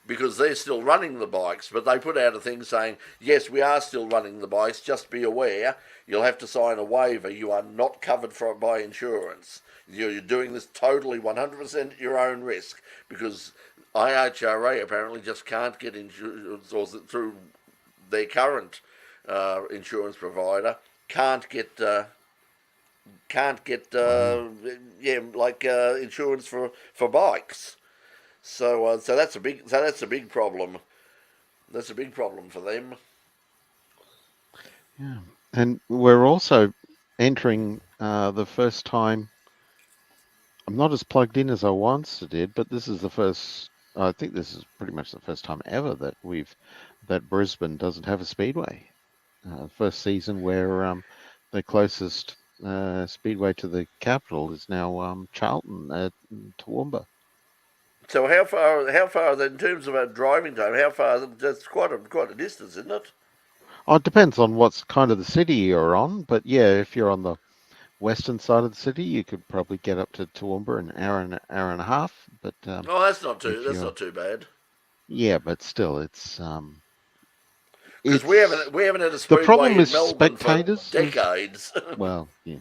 because they're still running the bikes, but they put out a thing saying, yes, we are still running the bikes, just be aware, you'll have to sign a waiver, you are not covered by insurance. You're doing this totally 100% at your own risk, because IHRA apparently just can't get insurance, or through their current insurance provider, can't get insurance for bikes. So that's a big problem. That's a big problem for them. Yeah, And we're also entering the first time. I'm not as plugged in as I once did, but this is the first. I think this is pretty much the first time ever that Brisbane doesn't have a speedway. First season where the closest speedway to the capital is now Charlton at Toowoomba. So how far in terms of our driving time? How far? That's quite a distance, isn't it? Oh, it depends on what's kind of the city you're on, but yeah, if you're on the western side of the city, you could probably get up to Toowoomba in an hour and a half. But Oh, if that's you're not too bad. yeah, but still, Because it's we haven't had a the speedway problem in is Melbourne for spectators is decades. well, yeah,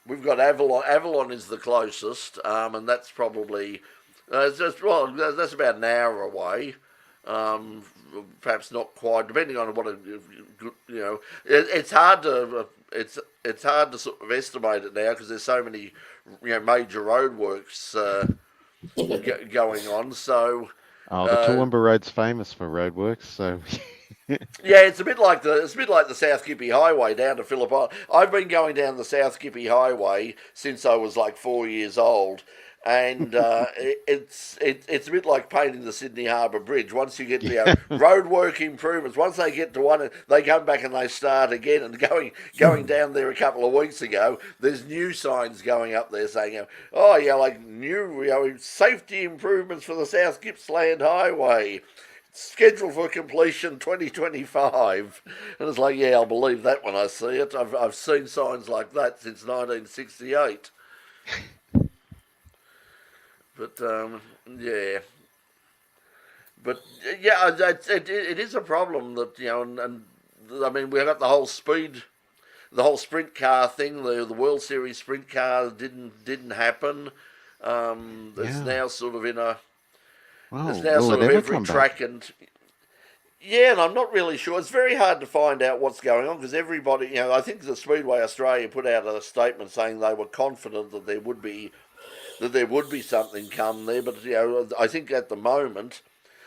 We've got Avalon. Avalon is the closest, and that's probably that's about an hour away. Um, Perhaps not quite, depending on it's hard to it's hard to sort of estimate it now because there's so many major roadworks going on. So oh, the uh, Toowoomba Road's famous for roadworks, so yeah, it's a bit like the South Gippy Highway down to Phillip. I've been going down the South Gippy Highway since I was like 4 years old, and it's a bit like painting the Sydney Harbour Bridge. Once you get roadwork improvements, once they get to one, they come back and they start again. And going down there a couple of weeks ago, there's new signs going up there saying, "Oh yeah, like new safety improvements for the South Gippsland Highway." Scheduled for completion 2025, and it's like, yeah, I'll believe that when I see it. I've seen signs like that since 1968. But yeah, but yeah, it is a problem that and I mean we got the whole sprint car thing, the World Series sprint car didn't happen. It's yeah. now sort of in a it's Well, now will sort it of ever every come back? track and yeah, and I'm not really sure. It's very hard to find out what's going on because everybody, I think the Speedway Australia put out a statement saying they were confident that there would be something come there, but I think at the moment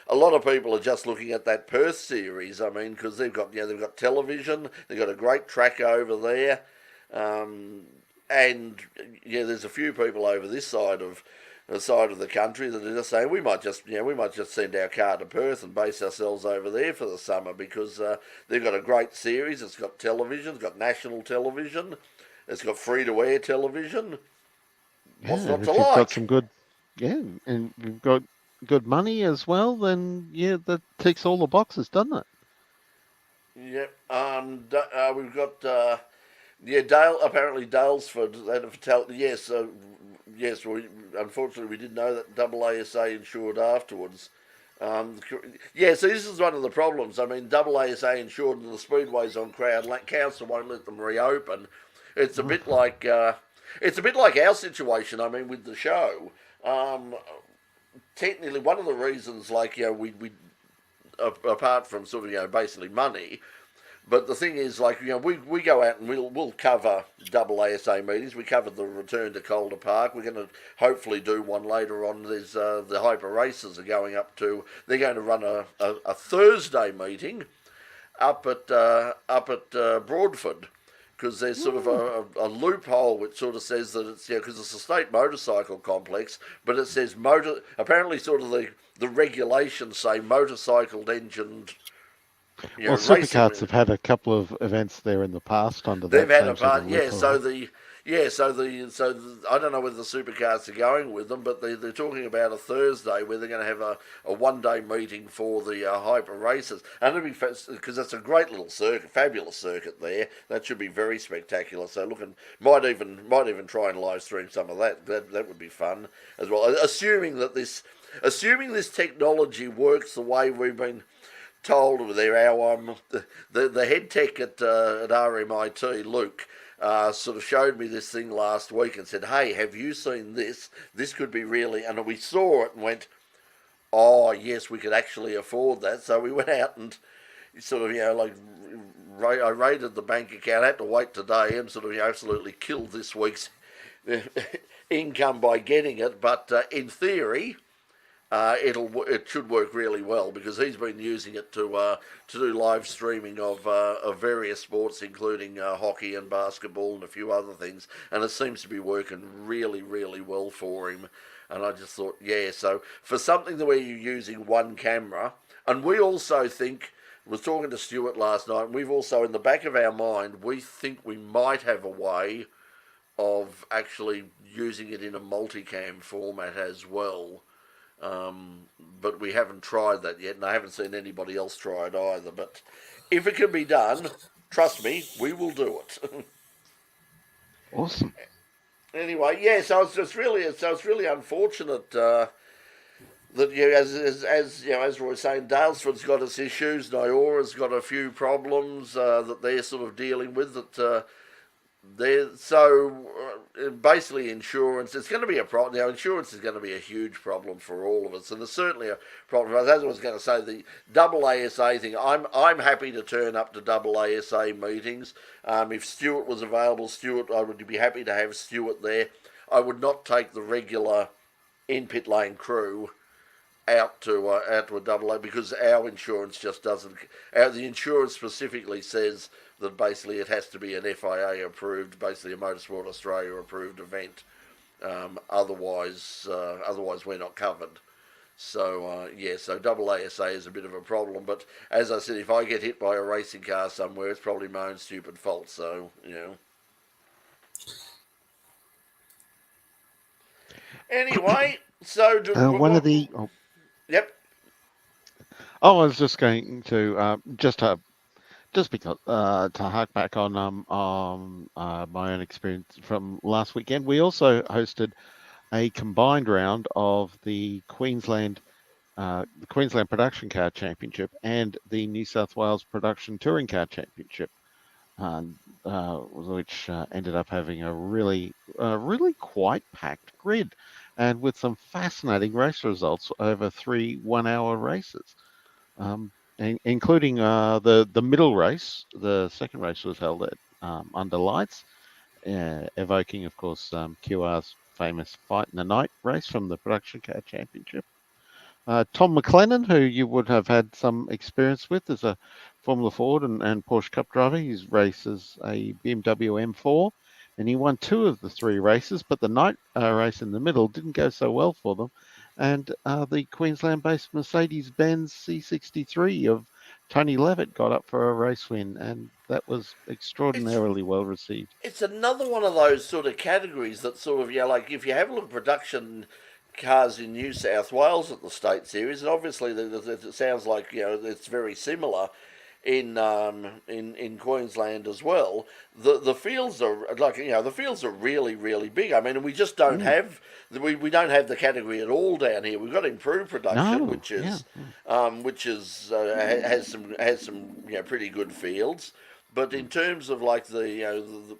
a lot of people are just looking at that Perth series. I mean, because they've got television, they've got a great track over there, um, and there's a few people over this side of the country that are just saying we might just send our car to Perth and base ourselves over there for the summer because they've got a great series. It's got television, it's got national television, it's got free to air television. Yeah, What's and not to if you've got like? some good, yeah, and you've got good money as well, then yeah, that ticks all the boxes, doesn't it? Yep. We've got Dale. Apparently, Dalesford. Yes, yes. Unfortunately, we didn't know that AASA insured afterwards. Yeah, so this is one of the problems. I mean, AASA insured and the speedways on crowd. Council won't let them reopen. It's a Oh, bit like our situation. I mean, with the show. Technically, one of the reasons, we apart from sort of basically money. But the thing is, we go out and we'll cover AASA meetings. We covered the return to Calder Park. We're going to hopefully do one later on. There's the hyper races are going up to. They're going to run a Thursday meeting up at Broadford because there's sort of a loophole which sort of says that it's because it's a state motorcycle complex, but it says motor. Apparently, sort of the regulations say motorcycle engined well, racing. Supercarts have had a couple of events there in the past under They've that had a same sort part, of yeah. loophole. I don't know whether the supercars are going with them, but they're talking about a Thursday where they're going to have a 1 day meeting for the hyper races, and it'll be because that's a great little circuit, fabulous circuit there. That should be very spectacular. So looking might even try and live stream some of that. That would be fun as well. Assuming this technology works the way we've been told there. The head tech at RMIT, Luke, sort of showed me this thing last week and said, "Hey, have you seen this? This could be really." And we saw it and went, "Oh yes, we could actually afford that." So we went out and sort of I raided the bank account. I had to wait today and sort of absolutely killed this week's income by getting it. But in theory, it should work really well because he's been using it to do live streaming of various sports, including hockey and basketball and a few other things, and it seems to be working really well for him. And I just thought, yeah, so for something that where you're using one camera, and we also think, was talking to Stuart last night, and we've also in the back of our mind, we think we might have a way of actually using it in a multicam format as well. But we haven't tried that yet, and I haven't seen anybody else try it either. But if it can be done, trust me, we will do it. Awesome. Anyway, yeah. So it's really unfortunate that as you know, as Roy's saying, Dalesford's got its issues. Nyora's got a few problems that they're sort of dealing with. Basically insurance. It's going to be a problem. You know, insurance is going to be a huge problem for all of us, and it's certainly a problem for us. As I was going to say, the double ASA thing. I'm happy to turn up to double ASA meetings. If Stuart was available, I would be happy to have Stuart there. I would not take the regular in pit lane crew out to a double A because our insurance just doesn't. The insurance specifically says that basically it has to be an FIA approved, basically a Motorsport Australia approved event. Otherwise we're not covered. So so double ASA is a bit of a problem. But as I said, if I get hit by a racing car somewhere, it's probably my own stupid fault. So Anyway, so One of the. Oh, yep. I was just going to just because to hark back on my own experience from last weekend. We also hosted a combined round of the Queensland Production Car Championship and the New South Wales Production Touring Car Championship, which ended up having a really quite packed grid, and with some fascinating race results over 3 1-hour races, including the middle race. The second race was held at under lights, evoking, of course, QR's famous Fight in the Night race from the Production Car Championship. Tom McLennan, who you would have had some experience with as a Formula Ford and Porsche Cup driver. He races a BMW M4, and he won 2 of the 3 races, but the night race in the middle didn't go so well for them. And the Queensland-based Mercedes-Benz C63 of Tony Levitt got up for a race win, and that was extraordinarily well received. It's another one of those sort of categories that sort of, like if you have a look at production cars in New South Wales at the State Series, and obviously it sounds like it's very similar in Queensland as well. The fields are the fields are really big. I mean, we just don't have we don't have the category at all down here. We've got improved production, which is has some pretty good fields, but in terms of like the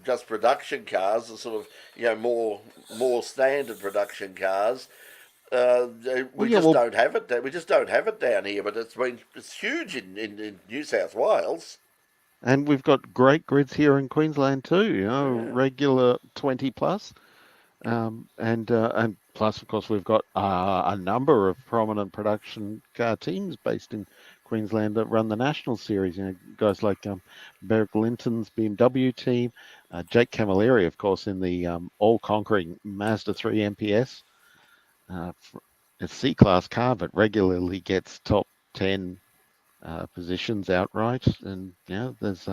just production cars, the sort of more standard production cars. We don't have it. We just don't have it down here. But it's huge in New South Wales. And we've got great grids here in Queensland too. Regular 20 plus, and plus, of course, we've got a number of prominent production car teams based in Queensland that run the national series. Guys like Beric Linton's BMW team, Jake Camilleri, of course, in the all-conquering Mazda 3 MPS. A C-class car, but regularly gets top 10 positions outright. And there's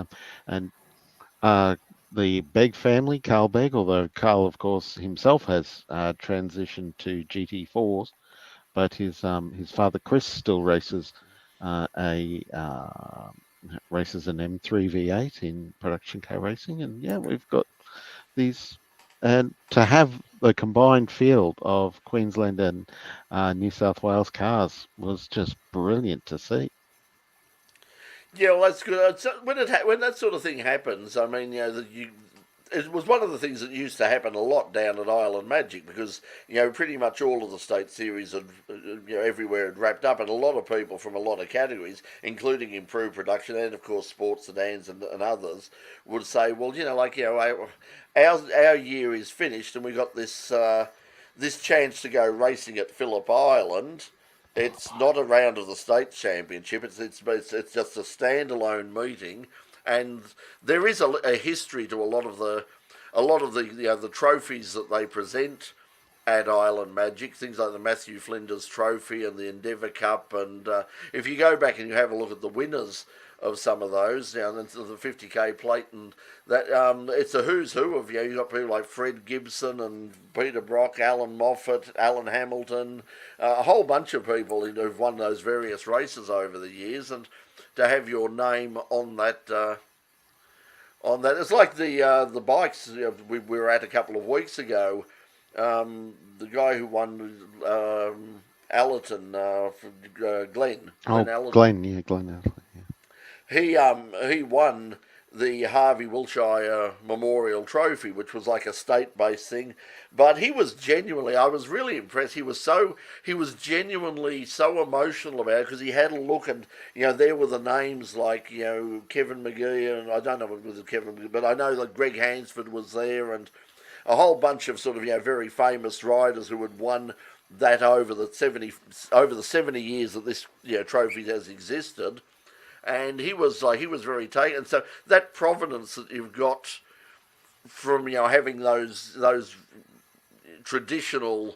the Begg family, Carl Begg, although Carl, of course, himself has transitioned to GT4s, but his father Chris still races races an M3 V8 in production car racing, and we've got these, and to have the combined field of Queensland and New South Wales cars was just brilliant to see. Yeah, well, that's good. When that sort of thing happens, I mean, it was one of the things that used to happen a lot down at Island Magic because pretty much all of the state series had everywhere had wrapped up, and a lot of people from a lot of categories, including improved production and of course sports sedans and others, would say, well, our year is finished and we got this this chance to go racing at Phillip Island. It's not a round of the state championship. It's just a standalone meeting, and there is a history to a lot of the trophies that they present at Island Magic, things like the Matthew Flinders Trophy and the Endeavour Cup, and if you go back and you have a look at the winners of some of those, the 50k plate, and that it's a who's who of you've got people like Fred Gibson and Peter Brock, Alan Moffat, Alan Hamilton, a whole bunch of people who've won those various races over the years, and to have your name on that. It's like the bikes we were at a couple of weeks ago. The guy who won Allerton, Glenn. Glenn Allerton. Yeah. He won the Harvey Wilshire Memorial Trophy, which was like a state-based thing. But I was really impressed. He was genuinely so emotional about it because he had a look, and there were the names like Kevin McGee, and I don't know if it was Kevin McGee, but I know that Greg Hansford was there, and a whole bunch of sort of very famous riders who had won that over the 70 years that this trophy has existed, and he was very taken. And so that provenance that you've got from having those traditional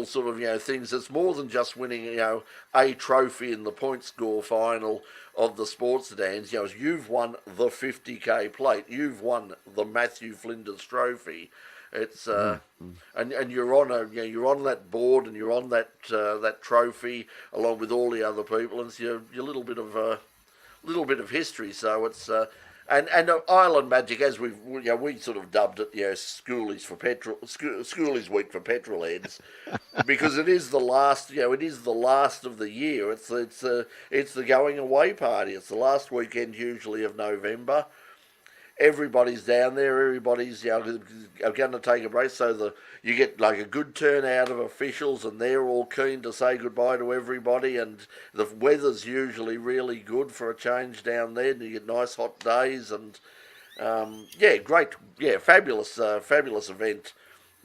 sort of things, it's more than just winning a trophy in the point score final of the sports sedans. You've won the 50k plate, you've won the Matthew Flinders Trophy. It's and you're on you're on that board, and you're on that trophy along with all the other people, and it's your little bit of history. So it's and Island Magic, as we sort of dubbed it, Schoolies for petrol, Schoolies Week for petrol heads, because it is the last, it is the last of the year. It's the going away party. It's the last weekend usually of November. Everybody's down there. Everybody's going to take a break, so you get like a good turnout of officials, and they're all keen to say goodbye to everybody. And the weather's usually really good for a change down there, and you get nice hot days, and fabulous event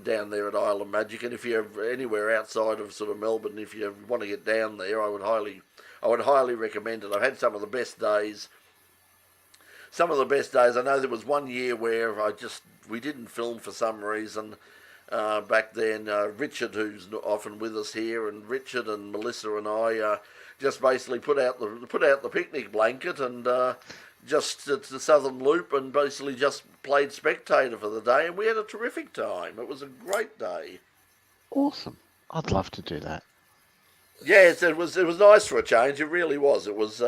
down there at Island Magic. And if you're anywhere outside of sort of Melbourne, if you want to get down there, I would highly recommend it. I've had some of the best days. I know there was one year where we didn't film for some reason back then. Richard, who's often with us here, and Richard and Melissa and I just basically put out the picnic blanket and just to the Southern Loop, and basically just played spectator for the day, and we had a terrific time. It was a great day. Awesome. I'd love to do that. Yes, it was nice for a change. It really was. It was.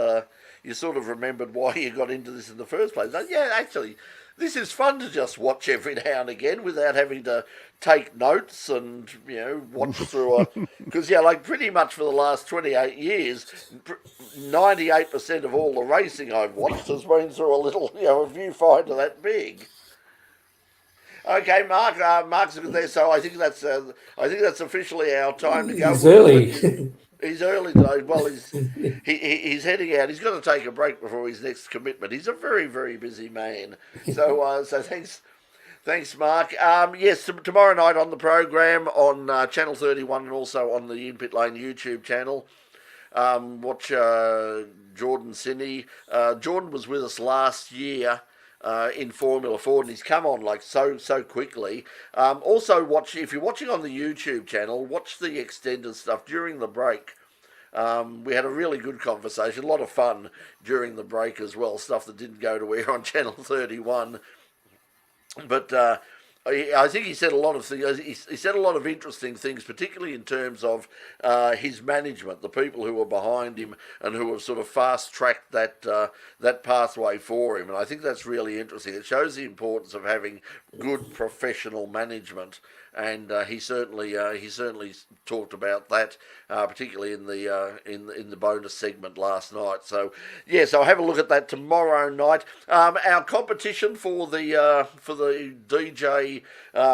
You sort of remembered why you got into this in the first place. Yeah, actually, this is fun to just watch every now and again without having to take notes and watch through because like pretty much for the last 28 years, 98% of all the racing I've watched has been through a little a viewfinder that big. Okay, Mark's there, so I think that's officially our time to go. He's early. He's early today. Well, he's heading out. He's got to take a break before his next commitment. He's a very, very busy man. So thanks, Mark. Yes, tomorrow night on the program on Channel 31 and also on the In Pit Lane YouTube channel. Watch Jordan Sinney. Jordan was with us last year. In Formula Ford, and he's come on like so quickly. Also, if you're watching on the YouTube channel, watch the extended stuff during the break. We had a really good conversation, a lot of fun during the break as well, stuff that didn't go to air on Channel 31. But I think he said a lot of things. He said a lot of interesting things, particularly in terms of his management, the people who are behind him and who have sort of fast-tracked that pathway for him. And I think that's really interesting. It shows the importance of having good professional management. And he certainly talked about that, particularly in the bonus segment last night. So yes, I'll have a look at that tomorrow night. Our competition for the DJ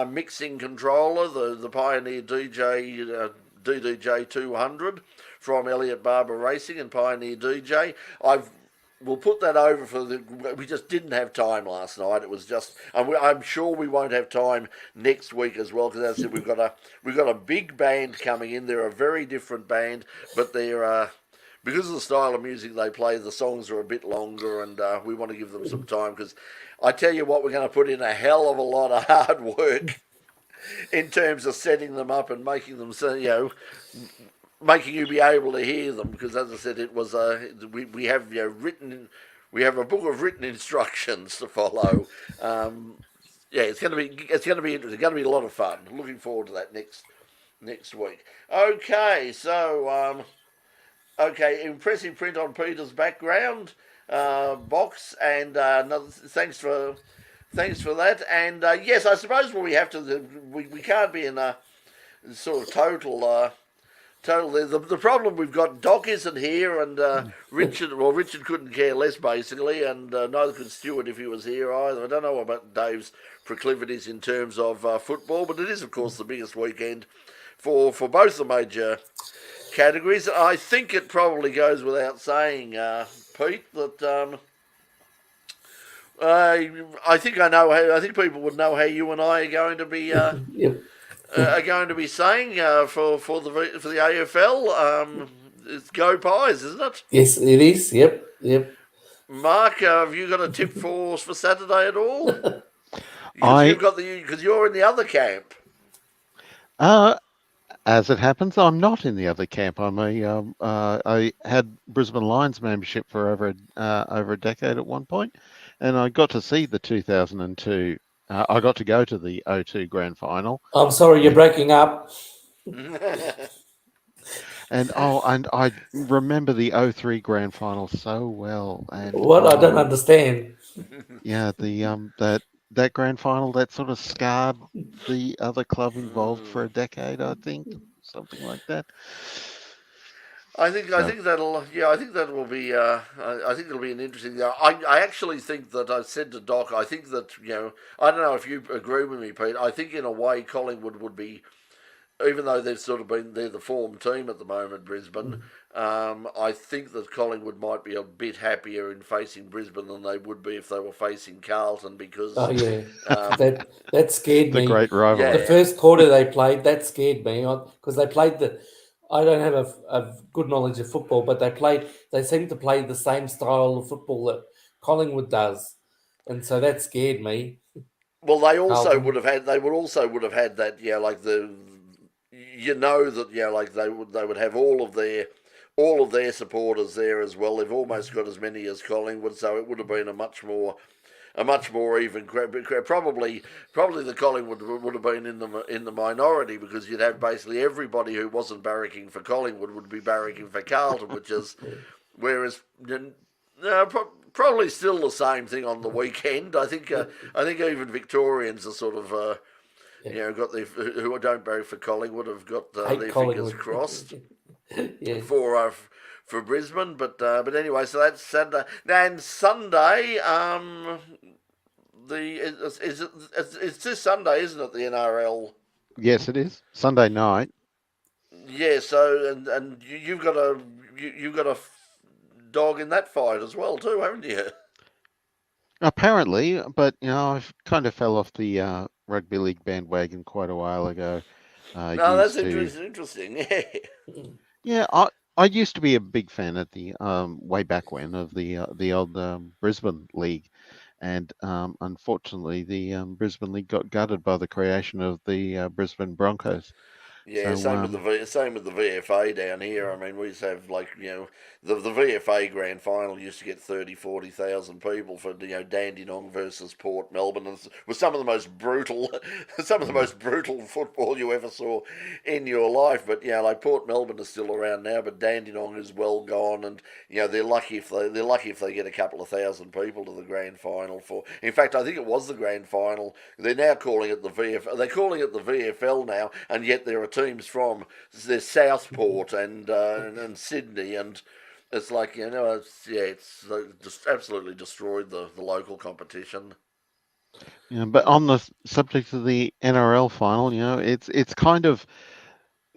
mixing controller, the Pioneer DJ DDJ 200 from Elliott Barber Racing and Pioneer DJ. I've we'll put that over for the. We just didn't have time last night. It was just. I'm sure we won't have time next week as well because, as I said, we've got a big band coming in. They're a very different band, but they're because of the style of music they play. The songs are a bit longer, and we want to give them some time because I tell you what, we're going to put in a hell of a lot of hard work in terms of setting them up and making them, making you be able to hear them because, as I said, it was we have written we have a book of written instructions to follow. Yeah, it's going to be interesting. It's going to be a lot of fun. Looking forward to that next week. Okay, so impressive print on Peter's background box, and thanks for that. And yes, I suppose we have to. We can't be in a sort of total. The problem we've got, Doc isn't here, and Richard couldn't care less basically, and neither could Stuart if he was here either. I don't know about Dave's proclivities in terms of football, but it is of course the biggest weekend for both the major categories. I think it probably goes without saying, Pete, that I think I know. I think people would know how you and I are going to be. Are going to be saying for the AFL. It's go Pies, isn't it? Yes, it is. Yep. Mark, have you got a tip for Saturday at all? Because you're in the other camp. As it happens, I'm not in the other camp. I had Brisbane Lions membership for over a decade at one point, and I got to see the 2002. I got to go to the 02 Grand Final. I'm sorry, you're breaking up. And I remember the 03 Grand Final so well. And what? I don't understand. Yeah, that Grand Final that sort of scarred the other club involved for a decade, I think, something like that. I think that'll be I think it'll be an interesting. I actually think that I said to Doc. I think that I don't know if you agree with me, Pete. I think in a way Collingwood would be, even though they're the form team at the moment, Brisbane. I think that Collingwood might be a bit happier in facing Brisbane than they would be if they were facing Carlton because. Oh yeah, that scared me. The great rivalry. Yeah. The first quarter they played, that scared me because they played I don't have a good knowledge of football, but they seem to play the same style of football that Collingwood does, and so that scared me. Well, they would have had that, they would have all of their supporters there as well. They've almost got as many as Collingwood, so it would have been a much more even probably the Collingwood would have been in the minority because you'd have basically everybody who wasn't barracking for Collingwood would be barracking for Carlton, which is whereas probably still the same thing on the weekend. I think even Victorians are sort of got who don't barrack for Collingwood have got their fingers crossed for Brisbane, but anyway, so that's Saturday. And Sunday, it's this Sunday, isn't it? The NRL. Yes, it is Sunday night. Yeah. So and you've got a dog in that fight as well too, haven't you? Apparently, but I kind of fell off the rugby league bandwagon quite a while ago. That's interesting. Yeah. I used to be a big fan at the way back when of the old Brisbane League, and unfortunately the Brisbane League got gutted by the creation of the Brisbane Broncos. Yeah, same with the VFA down here. I mean, we used to have the VFA Grand Final used to get 40,000 people for Dandenong versus Port Melbourne. It was some of the most brutal football you ever saw in your life. But Port Melbourne is still around now, but Dandenong is well gone, and they're lucky if they get a couple of thousand people to the Grand Final for. In fact, I think it was the Grand Final. They're now calling it the VFL. They're calling it the VFL now, and yet there are teams from Southport and Sydney, and it's like it's just absolutely destroyed the local competition. Yeah, but on the subject of the NRL final, it's kind of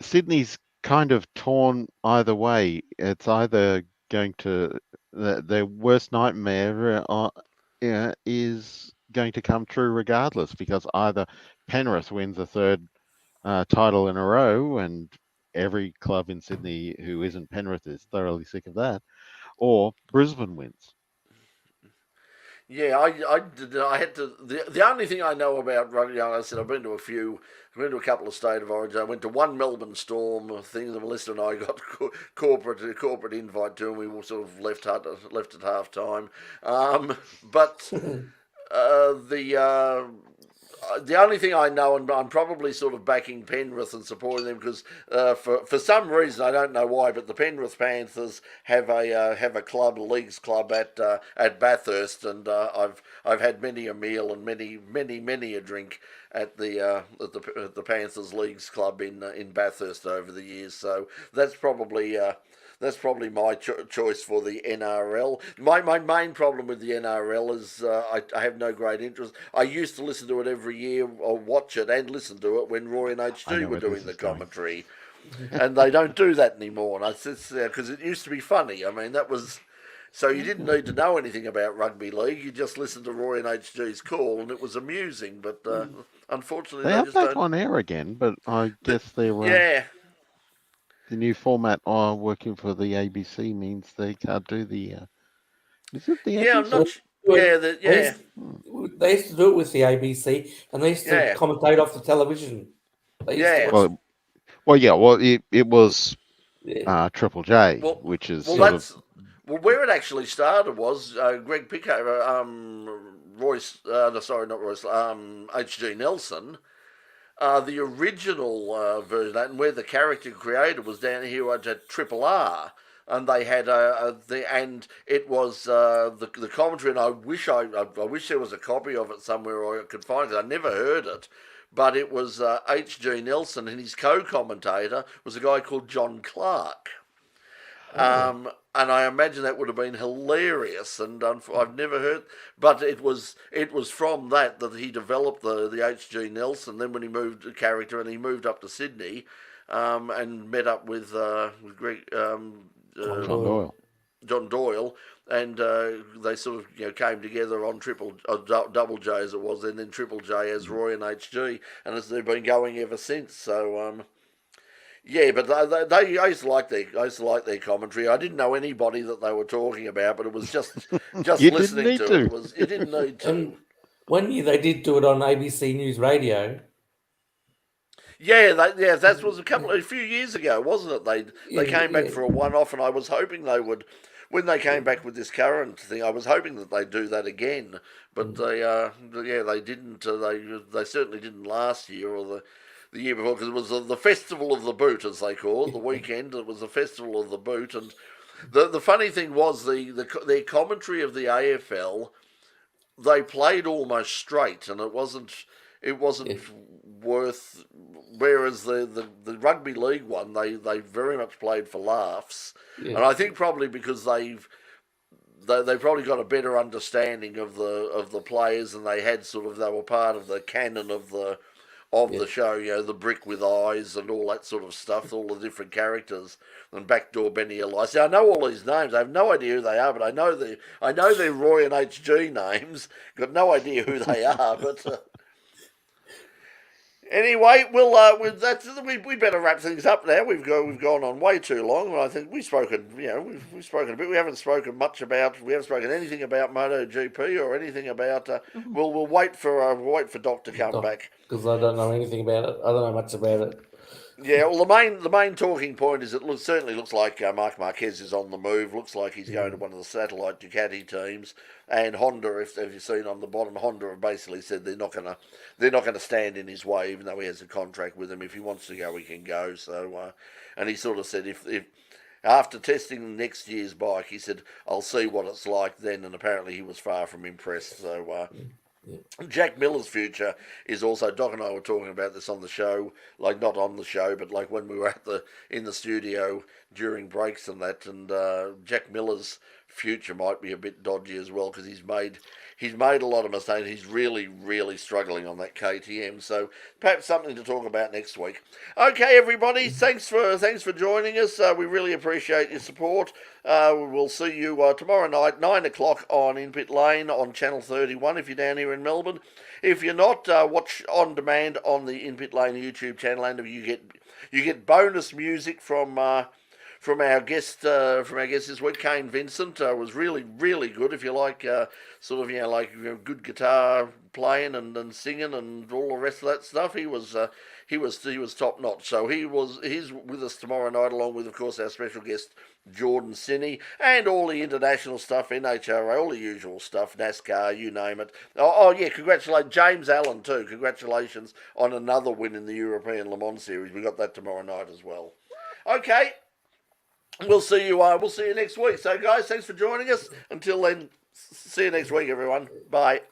Sydney's kind of torn either way. It's either going to their worst nightmare is going to come true regardless, because either Penrith wins a third title in a row, and every club in Sydney who isn't Penrith is thoroughly sick of that, or Brisbane wins. Yeah, I had to. The only thing I know about rugby, I said I've been to a few. I've been to a couple of state of origin. I went to one Melbourne Storm thing that Melissa and I got corporate invite to, and we were sort of left at half time. But the only thing I know, and I'm probably sort of backing Penrith and supporting them because for some reason I don't know why, but the Penrith Panthers have a leagues club at Bathurst, and I've had many a meal and many a drink at the Panthers leagues club in Bathurst over the years. So that's probably my choice for the NRL. My main problem with the NRL is I have no great interest. I used to listen to it every year, or watch it and listen to it when Roy and HG were doing the commentary, and they don't do that anymore. And I said because it used to be funny. I mean, that was. So you didn't need to know anything about rugby league. You just listened to Roy and HG's call, and it was amusing. But unfortunately, They they are just back don't. on air again, but I guess Yeah. the new format working for the ABC means they can't do the. Is it the Yeah, I'm ABC? not. Yeah, They used, Hmm. they used to do it with the ABC, and they used to yeah, commentate off the television. They used to yeah. watch. Yeah. Well, it was Yeah, Triple J, Well, which is well, sort of. that's where it actually started was Greg Pico, Royce. No, sorry, not Royce. H.G. Nelson. The original version of that, and where the character created was down here at Triple R, and they had and it was the commentary. And I wish there was a copy of it somewhere or I could find it. I never heard it. But it was H.G. Nelson, and his co-commentator was a guy called John Clark. And I imagine that would have been hilarious. And I've never heard, but it was from that he developed the H.G. Nelson. Then when he moved the character and he moved up to Sydney, and met up with Greg John John Doyle. Doyle. John Doyle, and they sort of came together on Double J as it was, and then Triple J as Roy and HG, and as they've been going ever since. So yeah, but I used to like their commentary. I didn't know anybody that they were talking about, but it was just You didn't listening need to it. to. It was you didn't need to. And one year they did do it on ABC News Radio. Yeah, that was a few years ago, wasn't it? They came back Yeah, for a one-off, and I was hoping they would. When they came back with this current thing, I was hoping that they'd do that again, but they didn't. They certainly didn't last year or the year before, because it was the festival of the boot, as they call it, the weekend. It was the festival of the boot, and the funny thing was their commentary of the AFL. They played almost straight, and it wasn't yeah, worth. Whereas the rugby league one, they very much played for laughs, yeah, and I think probably because they've probably got a better understanding of the players, and they were part of the canon of yeah. the show, the brick with eyes and all that sort of stuff, all the different characters, and backdoor Benny Eli. See, I know all these names. I have no idea who they are, but I know they're Roy and HG names. Got no idea who they are, but anyway, we better wrap things up now. We've gone on way too long. I think we've spoken. We've spoken a bit. We haven't spoken anything about MotoGP or anything about. We'll wait for Doc to come back. Because I don't know anything about it. I don't know much about it. Yeah, well, the main talking point is certainly looks like Marc Marquez is on the move. Looks like he's going to one of the satellite Ducati teams, and Honda. If you've seen on the bottom, Honda have basically said they're not gonna stand in his way, even though he has a contract with them. If he wants to go, he can go. So, and he sort of said if after testing next year's bike, he said I'll see what it's like then, and apparently he was far from impressed. So. Yeah. Jack Miller's future is also. Doc and I were talking about this on the show, like not on the show, but like when we were in the studio during breaks and that. And Jack Miller's future might be a bit dodgy as well, because he's made a lot of mistakes. He's really struggling on that KTM. So perhaps something to talk about next week. Okay, everybody, thanks for joining us. We really appreciate your support. We'll see you tomorrow night, 9 o'clock on In Pit Lane on Channel 31 if you're down here in Melbourne. If you're not, watch on demand on the In Pit Lane YouTube channel, and you get bonus music from our guest this week. Kane Vincent was really good. If you like good guitar playing and singing and all the rest of that stuff, he was top notch. So he's with us tomorrow night, along with, of course, our special guest Jordan Sinney, and all the international stuff, NHRA, all the usual stuff, NASCAR, you name it. Oh yeah, congratulate James Allen too. Congratulations on another win in the European Le Mans Series. We got that tomorrow night as well. Okay. We'll see you next week. So, guys, thanks for joining us. Until then, see you next week, everyone. Bye.